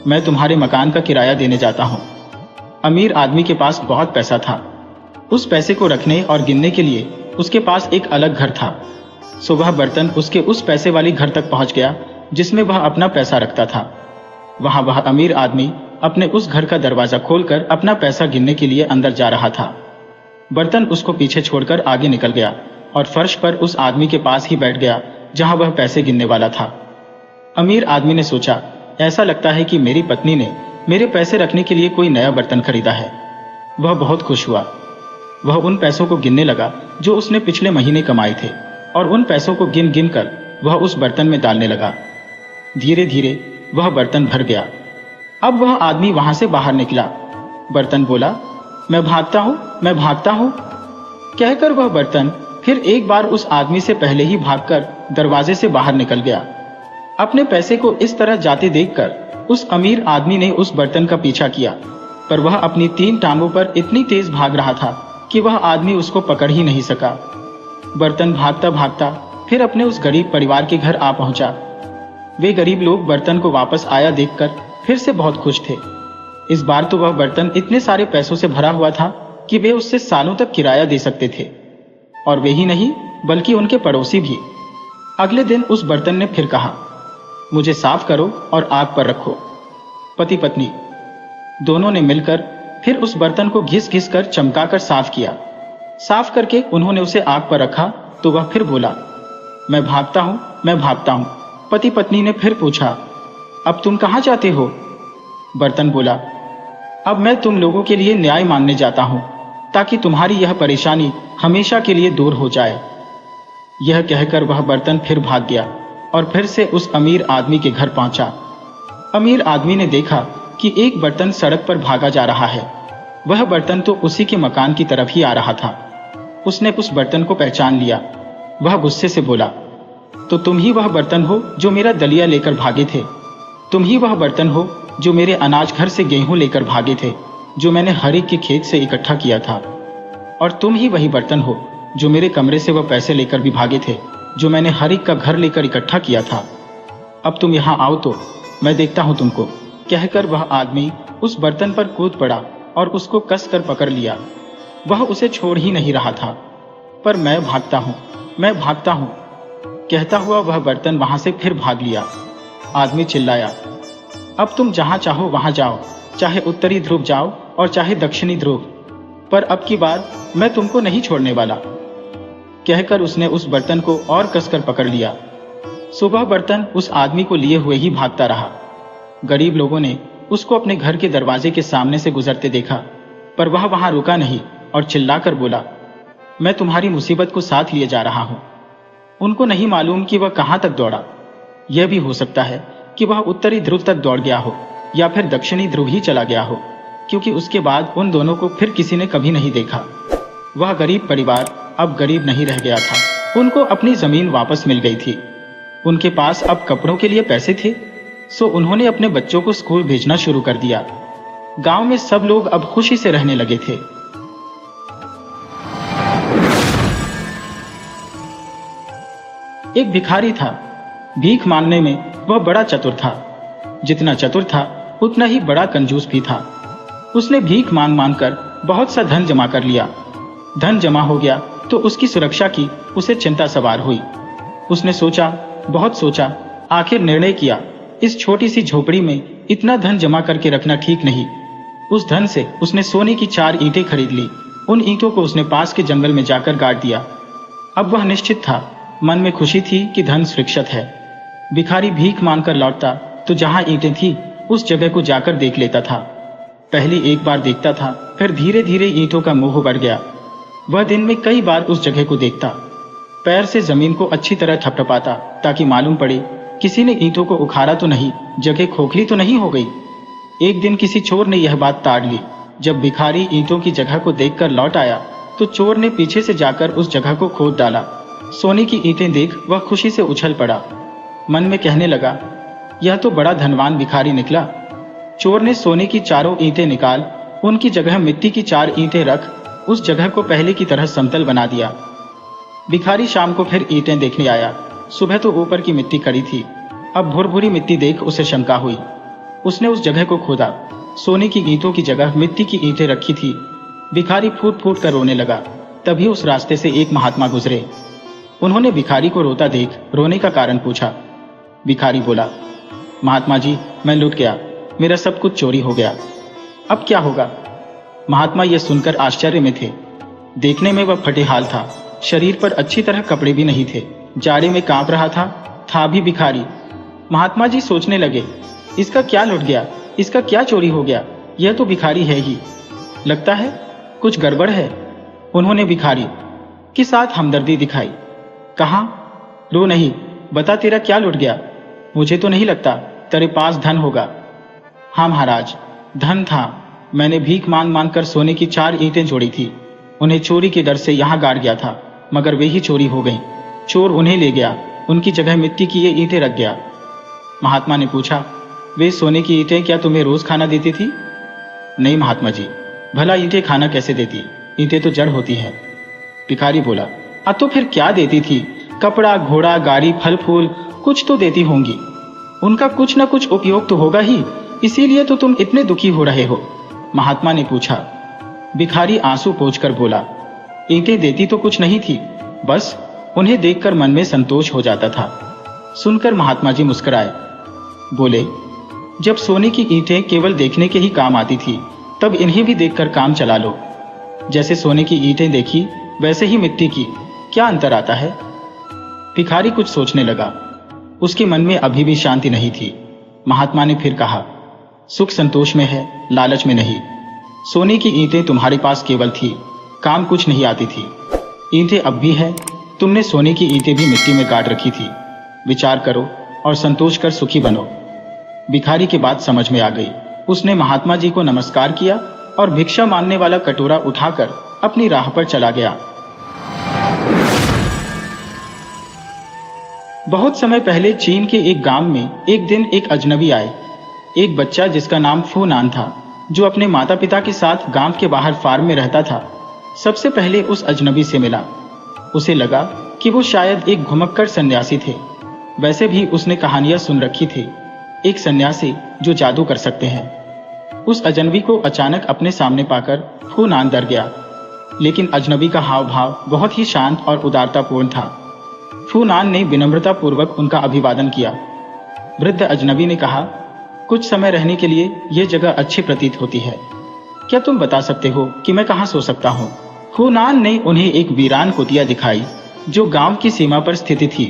मैं तुम्हारे मकान का किराया देने जाता हूं। अमीर आदमी के पास बहुत पैसा था। उस पैसे को रखने और गिनने के लिए उसके पास एक अलग घर था। सो वह बर्तन उसके उस पैसे वाली घर तक पहुंच गया जिसमें वह अपना पैसा रखता था। वहां वह अमीर आदमी अपने उस घर का दरवाजा खोलकर अपना पैसा गिनने के लिए अंदर जा रहा था। बर्तन उसको पीछे छोड़कर आगे निकल गया और फर्श पर उस आदमी के पास ही बैठ गया जहां वह पैसे गिनने वाला था। अमीर आदमी ने सोचा, ऐसा लगता है कि मेरी पत्नी ने मेरे पैसे रखने के लिए कोई नया बर्तन खरीदा है। वह बहुत खुश हुआ। वह उन पैसों को गिनने लगा जो उसने पिछले महीने कमाए थे और उन पैसों को गिन गिन कर वह उस बर्तन में डालने लगा। धीरे धीरे वह बर्तन भर गया। अब वह आदमी वहां से बाहर निकला। बर्तन बोला, मैं भागता हूं, मैं भागता हूं। कहकर वह बर्तन फिर एक बार उस आदमी से पहले ही भागकर दरवाजे से बाहर निकल गया। अपने पैसे को इस तरह जाते देखकर उस अमीर आदमी ने उस बर्तन का पीछा किया, पर वह अपनी 3 टांगों पर इतनी तेज भाग रहा था कि वह आदमी उसको पकड़ ही नहीं सका। बर्तन भागता भागता फिर अपने उस गरीब परिवार के घर आ पहुंचा। वे गरीब लोग बर्तन को वापस आया देखकर फिर से बहुत खुश थे। इस बार तो वह बर्तन इतने सारे पैसों से भरा हुआ था कि वे उससे सालों तक किराया दे सकते थे, और वे ही नहीं बल्कि उनके पड़ोसी भी। अगले दिन उस बर्तन ने फिर कहा, मुझे साफ करो और आग पर रखो। पति पत्नी दोनों ने मिलकर फिर उस बर्तन को घिस घिस कर चमकाकर साफ किया। साफ करके उन्होंने उसे आग पर रखा तो वह फिर बोला, मैं भागता हूं, मैं भागता हूं। पति पत्नी ने फिर पूछा, अब तुम कहां जाते हो? बर्तन बोला, अब मैं तुम लोगों के लिए न्याय मांगने जाता हूं ताकि तुम्हारी यह परेशानी हमेशा के लिए दूर हो जाए। यह कहकर वह बर्तन फिर भाग गया और फिर से उस अमीर आदमी के घर पहुंचा। अमीर आदमी ने देखा कि एक बर्तन सड़क पर भागा जा रहा है। वह बर्तन तो उसी के मकान की तरफ ही आ रहा था। उसने उस बर्तन को पहचान लिया। वह गुस्से से बोला, तो तुम ही वह बर्तन हो जो मेरा दलिया लेकर भागे थे। तुम ही वह बर्तन हो जो मेरे अनाज घर से गेहूं लेकर भागे थे, जो मैंने हर एक के खेत से इकट्ठा किया था। और तुम ही वही बर्तन हो जो मेरे कमरे से वह पैसे लेकर भी भागे थे, जो मैंने हर एक का घर लेकर इकट्ठा किया था। अब तुम यहाँ आओ तो मैं देखता हूँ तुमको। कहकर वह आदमी उस बर्तन पर कूद पड़ा और उसको कस कर पकड़ लिया। वह उसे छोड़ ही नहीं रहा था। पर मैं भागता हूँ, मैं भागता हूँ, कहता हुआ वह बर्तन वहां से फिर भाग लिया। आदमी चिल्लाया, अब तुम जहां चाहो वहां जाओ, चाहे उत्तरी ध्रुव जाओ और चाहे दक्षिणी ध्रुव, पर अब की बार मैं तुमको नहीं छोड़ने वाला। कहकर उसने उस बर्तन को और कसकर पकड़ लिया। सुबह बर्तन उस आदमी को लिए हुए ही भागता रहा। गरीब लोगों ने उसको अपने घर के दरवाजे के सामने से गुजरते देखा, पर वह वहां रुका नहीं और चिल्लाकर बोला, मैं तुम्हारी मुसीबत को साथ लिए जा रहा हूं। उनको नहीं मालूम कि वह कहां तक दौड़ा। यह भी हो सकता है कि वह उत्तरी ध्रुव तक दौड़ गया हो या फिर दक्षिणी ध्रुव ही चला गया हो, क्योंकि उसके बाद उन दोनों को फिर किसी ने कभी नहीं देखा। वह गरीब परिवार अब गरीब नहीं रह गया था। उनको अपनी जमीन वापस मिल गई थी। उनके पास अब कपड़ों के लिए पैसे थे, सो उन्होंने अपने बच्चों को स्कूल भेजना शुरू कर दिया। गांव में सब लोग अब खुशी से रहने लगे थे। एक भिखारी था। भीख मांगने में वह बड़ा चतुर था। जितना चतुर था उतना ही बड़ा कंजूस भी था। उसने भीख मांग मांग कर बहुत सा धन जमा कर लिया। धन जमा हो गया तो उसकी सुरक्षा की उसे चिंता सवार हुई। उसने सोचा, बहुत सोचा, आखिर निर्णय किया, इस छोटी सी झोपड़ी में इतना धन जमा करके रखना ठीक नहीं। उस धन से उसने सोने की 4 ईंटें खरीद ली। उन ईंटों को उसने पास के जंगल में जाकर गाड़ दिया। अब वह निश्चित था, मन में खुशी थी कि धन सुरक्षित है। भिखारी भीख मांगकर लौटता तो जहां ईंटें थी उस जगह को जाकर देख लेता था। पहले एक बार देखता था, फिर धीरे धीरे ईंटों का मोह बढ़ गया। वह दिन में कई बार उस जगह को देखता, पैर से जमीन को अच्छी तरह थपथपाता ताकि मालूम पड़े किसी ने ईंटों को उखाड़ा तो नहीं, जगह खोखली तो नहीं हो गई। एक दिन किसी चोर ने यह बात ताड़ ली। जब भिखारी ईंटों की जगह को देखकर लौट आया तो चोर ने पीछे से जाकर उस जगह को खोद डाला। सोने की ईंटें देख वह खुशी से उछल पड़ा। मन में कहने लगा, यह तो बड़ा धनवान भिखारी निकला। चोर ने सोने की 4 ईंटें निकाल उनकी जगह मिट्टी की 4 ईंटें रख उस जगह को पहले की तरह समतल बना दिया। भिखारी शाम को फिर ईंटें देखने आया। सुबह तो ऊपर की मिट्टी कड़ी थी, अब भुरभुरी मिट्टी देख उसे शंका हुई। उसने उस जगह को खोदा, सोने की ईंटों की जगह मिट्टी की ईंटें रखी थी। भिखारी फूट फूट कर रोने लगा। तभी उस रास्ते से एक महात्मा गुजरे। उन्होंने भिखारी को रोता देख रोने का कारण पूछा। भिखारी बोला, महात्मा जी, मैं लुट गया, मेरा सब कुछ चोरी हो गया, अब क्या होगा? महात्मा यह सुनकर आश्चर्य में थे। देखने में वह फटे हाल था, शरीर पर अच्छी तरह कपड़े भी नहीं थे, जाड़े में कांप रहा था भी भिखारी। महात्मा जी सोचने लगे, इसका क्या लुट गया, इसका क्या चोरी हो गया? यह तो भिखारी है ही, लगता है कुछ गड़बड़ है। उन्होंने भिखारी के साथ हमदर्दी दिखाई। कहा, रो नहीं, बता तेरा क्या लुट गया? मुझे तो नहीं लगता तेरे पास धन होगा। हाँ महाराज, धन था। मैंने भीख मांग मांग कर सोने की 4 ईंटें जोड़ी थी। उन्हें चोरी के डर से यहाँ गाड़ गया था, मगर वे ही चोरी हो गईं। चोर उन्हें ले गया, उनकी जगह मिट्टी की ये ईंटें रख गया। महात्मा ने पूछा, वे सोने की ईंटें क्या तुम्हें रोज खाना देती थी? नहीं महात्मा जी, भला ईंटें खाना कैसे देती, ईंटें तो जड़ होती है। भिखारी बोला, तो फिर क्या देती थी? कपड़ा, घोड़ा, गाड़ी, फल फूल कुछ तो देती होंगी। उनका कुछ न कुछ उपयोग तो होगा ही, इसीलिए तो तुम इतने दुखी हो रहे हो। महात्मा ने पूछा। भिखारी आंसू पोंछकर बोला, ईंटें देती तो कुछ नहीं थी, बस उन्हें देखकर मन में संतोष हो जाता था। सुनकर महात्मा जी मुस्कुराए, बोले, जब सोने की ईंटें केवल देखने के ही काम आती थी, तब इन्हें भी देखकर काम चला लो। जैसे सोने की ईंटें देखी वैसे ही मिट्टी की, क्या अंतर आता है? भिखारी कुछ सोचने लगा। उसके मन में अभी भी शांति नहीं थी। महात्मा ने फिर कहा, सुख संतोष में है, लालच में नहीं। सोने की ईंटें तुम्हारे पास केवल थी, काम कुछ नहीं आती थी। ईंटें अब भी है, तुमने सोने की ईंटें भी मिट्टी में गाड़ रखी थी। विचार करो और संतोष कर सुखी बनो। भिखारी की बात समझ में आ गई। उसने महात्मा जी को नमस्कार किया और भिक्षा मांगने वाला कटोरा उठाकर अपनी राह पर चला गया। बहुत समय पहले चीन के एक गांव में एक दिन एक अजनबी आए। एक बच्चा जिसका नाम फूनान था, जो अपने माता पिता के साथ गांव के बाहर फार्म में रहता था, सबसे पहले उस अजनबी से मिला। उसे लगा कि वो शायद एक घुमक्कड़ सन्यासी थे। वैसे भी उसने कहानियां सुन रखी थी, एक सन्यासी जो जादू कर सकते हैं। उस अजनबी को अचानक अपने सामने पाकर फूनान डर गया, लेकिन अजनबी का हाव भाव बहुत ही शांत और उदारतापूर्ण था। फूनान ने विनम्रता पूर्वक उनका अभिवादन किया। वृद्ध अजनबी ने कहा, कुछ समय रहने के लिए यह जगह अच्छी प्रतीत होती है, क्या तुम बता सकते हो कि मैं कहाँ सो सकता हूँ? फूनान ने उन्हें एक वीरान कुटिया दिखाई जो गांव की सीमा पर स्थित थी।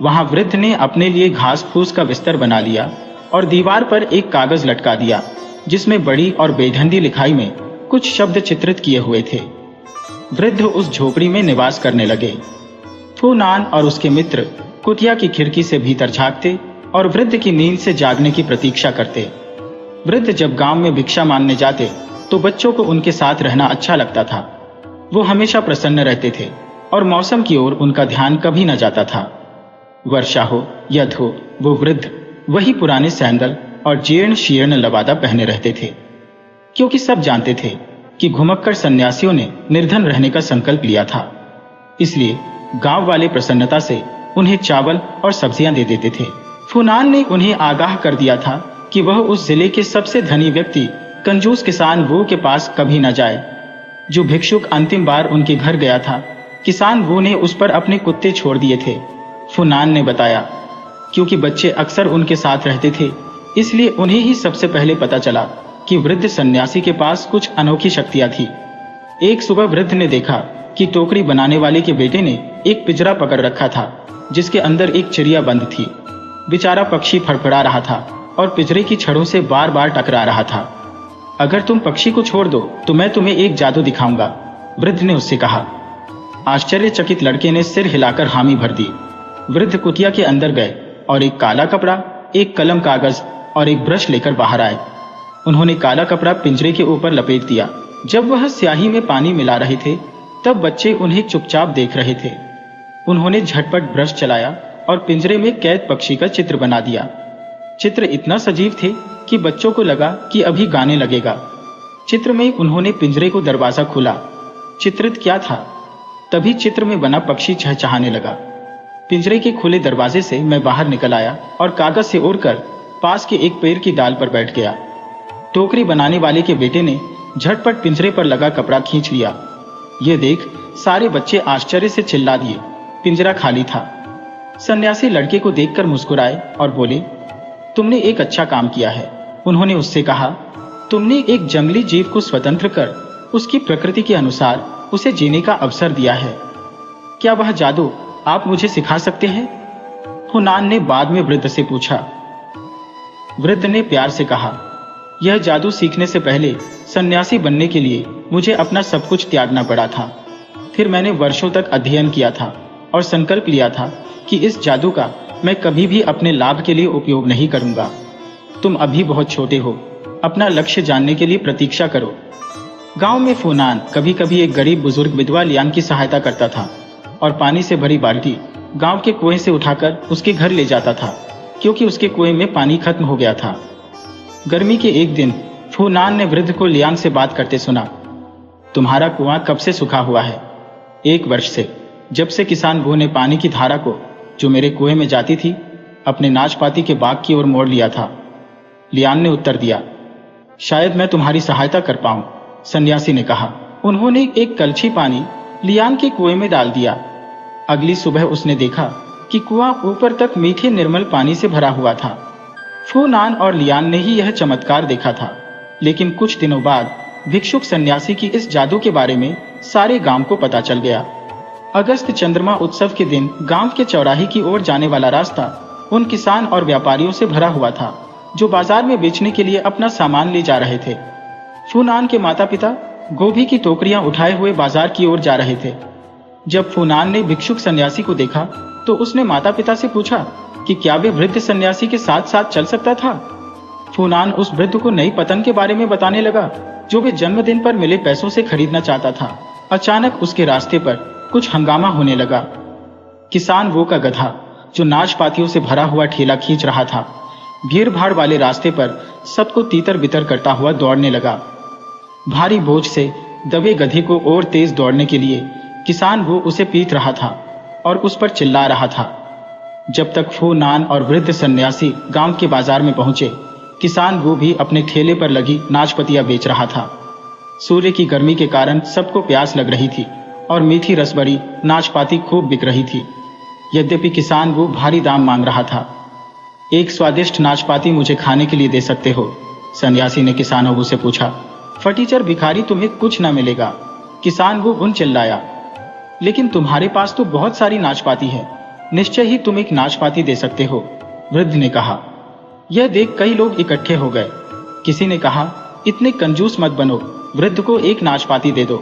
वहां वृद्ध ने अपने लिए घास फूस का बिस्तर बना लिया और दीवार पर एक कागज लटका दिया जिसमें बड़ी और बेढंगी लिखाई में कुछ शब्द चित्रित किए हुए थे। वृद्ध उस झोपड़ी में निवास करने लगे। फूनान और उसके मित्र कुटिया की खिड़की से भीतर झांकते और वृद्ध की नींद से जागने की प्रतीक्षा करते। वृद्ध जब गांव में भिक्षा मांगने जाते तो बच्चों को उनके साथ रहना अच्छा लगता था। वो हमेशा प्रसन्न रहते थे और मौसम की ओर उनका ध्यान कभी न जाता था। वर्षा हो या धूप, वो वृद्ध वही पुराने सैंडल और जीर्ण शीर्ण लबादा पहने रहते थे, क्योंकि सब जानते थे कि घुमक्कड़ सन्यासियों ने निर्धन रहने का संकल्प लिया था। इसलिए गांव वाले प्रसन्नता से उन्हें चावल और सब्जियां दे देते थे। फूनान ने उन्हें आगाह कर दिया था कि वह उस जिले के सबसे धनी व्यक्ति कंजूस किसान वो के पास कभी न जाए। जो भिक्षुक अंतिम बार उनके घर गया था, किसान वो ने उस पर अपने कुत्ते छोड़ दिए थे। फूनान ने बताया, क्योंकि बच्चे अक्सर उनके साथ रहते थे, इसलिए उन्हें ही सबसे पहले पता चला कि वृद्ध सन्यासी के पास कुछ अनोखी शक्तियां थी। एक सुबह वृद्ध ने देखा कि टोकरी बनाने वाले के बेटे ने एक पिंजरा पकड़ रखा था जिसके अंदर एक चिड़िया बंद थी। बेचारा पक्षी फड़फड़ा रहा था और पिंजरे की छड़ों से बार बार टकरा रहा था। अगर तुम पक्षी को छोड़ दो तो मैं तुम्हें एक जादू दिखाऊंगा, वृद्ध ने उससे कहा। आश्चर्यचकित लड़के ने सिर हिलाकर हामी भर दी। वृद्ध कुटिया के अंदर गए और एक काला कपड़ा, एक कलम कागज और एक ब्रश लेकर बाहर आए। उन्होंने काला कपड़ा पिंजरे के ऊपर लपेट दिया। जब वह स्याही में पानी मिला रहे थे तब बच्चे उन्हें चुपचाप देख रहे थे। उन्होंने झटपट ब्रश चलाया और पिंजरे में कैद पक्षी का चित्र बना दिया। चित्र इतना सजीव थे कि बच्चों को लगा कि अभी गाने लगेगा। चित्र में उन्होंने पिंजरे को दरवाजा खोला। चित्रित क्या था? तभी चित्र में बना पक्षी चहचहाने लगा। पिंजरे के खुले दरवाजे से मैं बाहर निकल आया और कागज से ओढ़कर पास के एक पेड़ की डाल पर बैठ गया। टोकरी बनाने वाले के बेटे ने झटपट पिंजरे पर लगा कपड़ा खींच लिया। यह देख सारे बच्चे आश्चर्य से चिल्ला दिए। पिंजरा खाली था। सन्यासी लड़के को देखकर मुस्कुराए और बोले, तुमने एक अच्छा काम किया है। उन्होंने उससे कहा, तुमने एक जंगली जीव को स्वतंत्र कर उसकी प्रकृति के अनुसार उसे जीने का अवसर दिया है। क्या वह जादू आप मुझे सिखा सकते हैं? फूनान ने बाद में वृद्ध से पूछा। वृद्ध ने प्यार से कहा, यह जादू सीखने से पहले सन्यासी बनने के लिए मुझे अपना सब कुछ त्यागना पड़ा था। फिर मैंने वर्षों तक अध्ययन किया था और संकल्प लिया था कि इस जादू का मैं कभी भी अपने लाभ के लिए उपयोग नहीं करूंगा। तुम अभी बहुत छोटे हो, अपना लक्ष्य जानने के लिए प्रतीक्षा करो। गांव में फूनान कभी कभी एक गरीब बुजुर्ग विधवा लियान की सहायता करता था और पानी से भरी बाल्टी गांव के कुएं से उठाकर उसके घर ले जाता था, क्योंकि उसके कुएं में पानी खत्म हो गया था। गर्मी के एक दिन फूनान ने वृद्ध को लियान से बात करते सुना। तुम्हारा कुआं कब से सूखा हुआ है? 1 वर्ष से, जब से किसान वो ने पानी की धारा को जो मेरे कुएं में जाती थी अपने नाशपाती के बाग की ओर मोड़ लिया था। लियान ने उत्तर दिया। शायद मैं तुम्हारी सहायता कर पाऊं, सन्यासी ने कहा। उन्होंने एक कलछी पानी लियान के कुएं में डाल दिया। अगली सुबह उसने देखा कि कुआं ऊपर तक मीठे निर्मल पानी से भरा हुआ था। फूनान और लियान ने ही यह चमत्कार देखा था, लेकिन कुछ दिनों बाद भिक्षुक सन्यासी की इस जादू के बारे में सारे गांव को पता चल गया। अगस्त चंद्रमा उत्सव के दिन गांव के चौराहे की ओर जाने वाला रास्ता उन किसान और व्यापारियों से भरा हुआ था जो बाजार में बेचने के लिए अपना सामान ले जा रहे थे। फूनान के माता पिता गोभी की टोकरियां उठाए हुए बाजार की ओर जा रहे थे। जब फूनान ने भिक्षुक सन्यासी को देखा तो उसने माता पिता से पूछा कि क्या वे वृद्ध सन्यासी के साथ साथ चल सकता था। फूनान उस वृद्ध को नई पतंग के बारे में बताने लगा जो वे जन्मदिन पर मिले पैसों से खरीदना चाहता था। अचानक उसके रास्ते पर कुछ हंगामा होने लगा। किसान वो का गधा जो नाशपातियों से भरा हुआ ठेला खींच रहा था, भीड़ भाड़ वाले रास्ते पर सबको तीतर बितर करता हुआ दौड़ने लगा। भारी बोझ से दबे गधे को और तेज दौड़ने के लिए किसान वो उसे पीट रहा था और उस पर चिल्ला रहा था। जब तक फूनान और वृद्ध सन्यासी गांव के बाजार में पहुंचे, किसान वो भी अपने ठेले पर लगी नाशपतियां बेच रहा था। सूर्य की गर्मी के कारण सबको प्यास लग रही थी और मीठी रसभरी नाशपाती खूब बिक रही थी। यद्यपि किसान वो भारी दाम मांग रहा था। एक स्वादिष्ट नाशपाती मुझे खाने के लिए दे सकते हो? सन्यासी ने किसानों से पूछा। फटीचर भिखारी, तुम्हें कुछ न मिलेगा, किसान वो उन चिल्लाया। लेकिन तुम्हारे पास तो बहुत सारी नाशपाती है, निश्चय ही तुम एक नाशपाती दे सकते हो, वृद्ध ने कहा। यह देख कई लोग इकट्ठे हो गए। किसी ने कहा, इतने कंजूस मत बनो, वृद्ध को एक नाशपाती दे दो।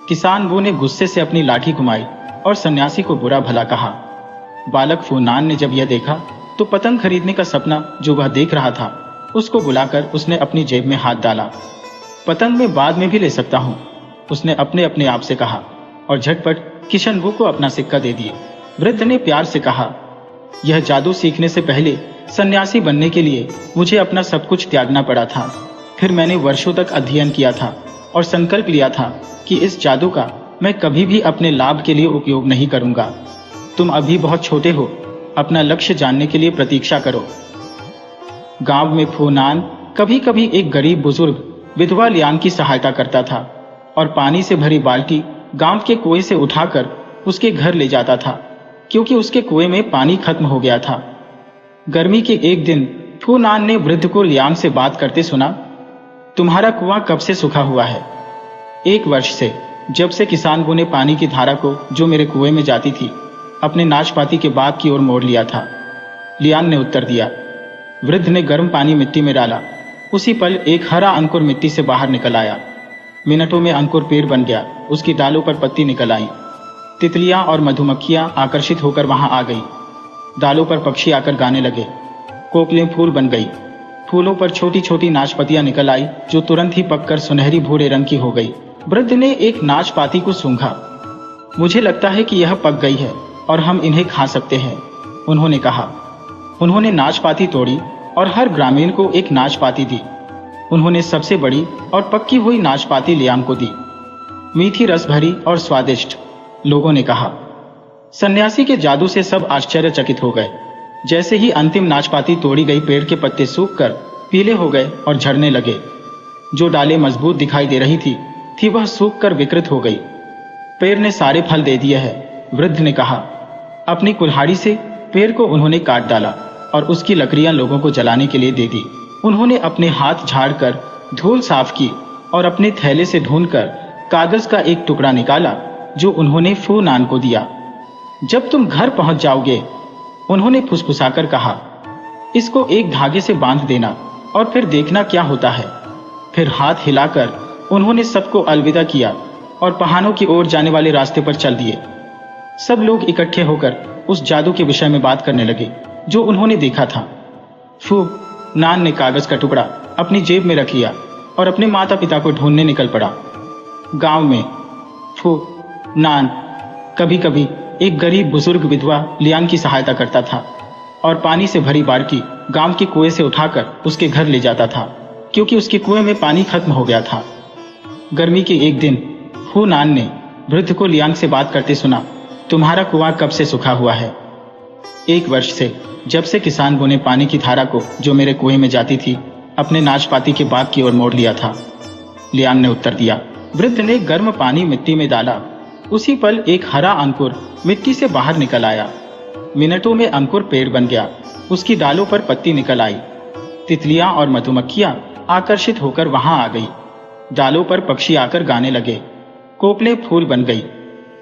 किसान वो ने गुस्से से अपनी लाठी घुमाई और सन्यासी को बुरा भला कहा। बालक फूनान ने जब यह देखा तो पतंग खरीदने का सपना जो वह देख रहा था उसको बुलाकर उसने अपनी जेब में हाथ डाला। पतंग मैं बाद में भी ले सकता हूँ, उसने अपने अपने आप से कहा और झटपट किशनगो को अपना सिक्का दे दिए। वृद्ध ने प्यार से कहा, यह जादू सीखने से पहले सन्यासी बनने के लिए मुझे अपना सब कुछ त्यागना पड़ा था। फिर मैंने वर्षों तक अध्ययन किया था और संकल्प लिया था कि इस जादू का मैं कभी भी अपने लाभ के लिए उपयोग नहीं करूंगा। तुम अभी बहुत छोटे हो, अपना लक्ष्य जानने के लिए प्रतीक्षा करो। गांव में फूनान कभी कभी एक गरीब बुजुर्ग विधवा लियांग की सहायता करता था और पानी से भरी बाल्टी गांव के कुएं से उठाकर उसके घर ले जाता था, क्योंकि उसके कुएं में पानी खत्म हो गया था। गर्मी के एक दिन फूनान ने वृद्ध को लियांग से बात करते सुना, तुम्हारा कुआं कब से सूखा हुआ है? 1 वर्ष से, जब से किसानगो ने पानी की धारा को जो मेरे कुएं में जाती थी अपने नाशपाती के बाग की ओर मोड़ लिया था, लियान ने उत्तर दिया। वृद्ध ने गर्म पानी मिट्टी में डाला। उसी पल एक हरा अंकुर मिट्टी से बाहर निकल आया। मिनटों में अंकुर पेड़ बन गया। उसकी डालों पर पत्ती निकल आई। तितलियां और मधुमक्खियां आकर्षित होकर वहां आ गई। डालों पर पक्षी आकर गाने लगे। कोपलें फूल बन गई। फूलों पर छोटी छोटी नाशपतियां निकल आई जो तुरंत ही पककर सुनहरी भूरे रंग की हो गई। वृद्ध ने एक नाशपाती को सूंघा। मुझे लगता है कि यह पक गई है और हम इन्हें खा सकते हैं, उन्होंने कहा। उन्होंने नाशपाती तोड़ी और हर ग्रामीण को एक नाशपाती दी। उन्होंने सबसे बड़ी और पक्की हुई नाशपाती लियांग को दी। मीठी, रस भरी और स्वादिष्ट, लोगों ने कहा। सन्यासी के जादू से सब आश्चर्यचकित हो गए। जैसे ही अंतिम नाशपाती तोड़ी गई, पेड़ के पत्ते सूखकर पीले हो गए और झड़ने लगे। जो डालें मजबूत दिखाई दे रही थी वह सूखकर विकृत हो गई। पेड़ ने सारे फल दे दिए हैं, वृद्ध ने कहा। अपनी कुल्हाड़ी से पेड़ को उन्होंने काट डाला और उसकी लकड़ियां लोगों को जलाने के लिए दे दी। उन्होंने अपने हाथ झाड़कर धूल साफ की और अपने थैले से ढूंढकर कागज का एक टुकड़ा निकाला जो उन्होंने फूनान को दिया। जब तुम घर पहुंच जाओगे, उन्होंने फुसफुसाकर कहा, इसको एक धागे से बांध देना और फिर देखना क्या होता है। फिर हाथ हिलाकर उन्होंने सबको अलविदा किया और पहाड़ों की ओर जाने वाले रास्ते पर चल दिए। सब लोग इकट्ठे होकर उस जादू के विषय में बात करने लगे जो उन्होंने देखा था। फूनान ने कागज का टुकड़ा अपनी जेब में रख लिया और अपने माता पिता को ढूंढने निकल पड़ा। गांव में फूनान कभी कभी एक गरीब बुजुर्ग विधवा लियांग की सहायता करता था और पानी से भरी बाल्टी गांव के कुएं से उठाकर उसके घर ले जाता था, क्योंकि उसके कुएं में पानी खत्म हो गया था। गर्मी के एक दिन फूनान ने वृद्ध को लियांग से बात करते सुना, तुम्हारा कुआं कब से सूखा हुआ है? 1 वर्ष से, जब से किसानगो ने पानी की धारा को जो मेरे कुएं में जाती थी अपने नाशपाती के बाग की ओर मोड़ लिया था, लियांग ने उत्तर दिया। वृद्ध ने गर्म पानी मिट्टी में डाला। उसी पल एक हरा अंकुर मिट्टी से बाहर निकल आया। मिनटों में अंकुर पेड़ बन गया। उसकी डालों पर पत्ती निकल आई। तितलियां और मधुमक्खियां आकर्षित होकर वहां आ गई। डालों पर पक्षी आकर गाने लगे। कोपलें फूल बन गई।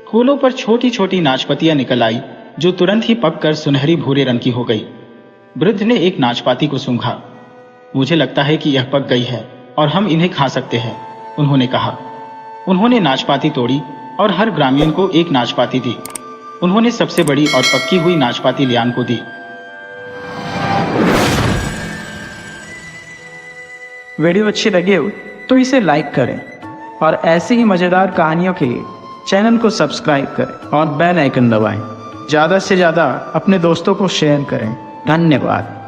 फूलों पर छोटी छोटी नाशपतियां निकल आई जो तुरंत ही पककर सुनहरी भूरे रंग की हो गई। वृद्ध ने एक नाशपाती को सूंघा। मुझे लगता है कि यह पक गई है और हम इन्हें खा सकते हैं, उन्होंने कहा। उन्होंने नाशपाती तोड़ी और हर ग्रामीण को एक नाशपाती दी। उन्होंने सबसे बड़ी और पक्की हुई नाशपाती लियांग को दी।
वीडियो अच्छी लगी हो तो इसे लाइक करें और ऐसी ही मज़ेदार कहानियों के लिए चैनल को सब्सक्राइब करें और बेल आइकन दबाएं। ज़्यादा से ज़्यादा अपने दोस्तों को शेयर करें। धन्यवाद।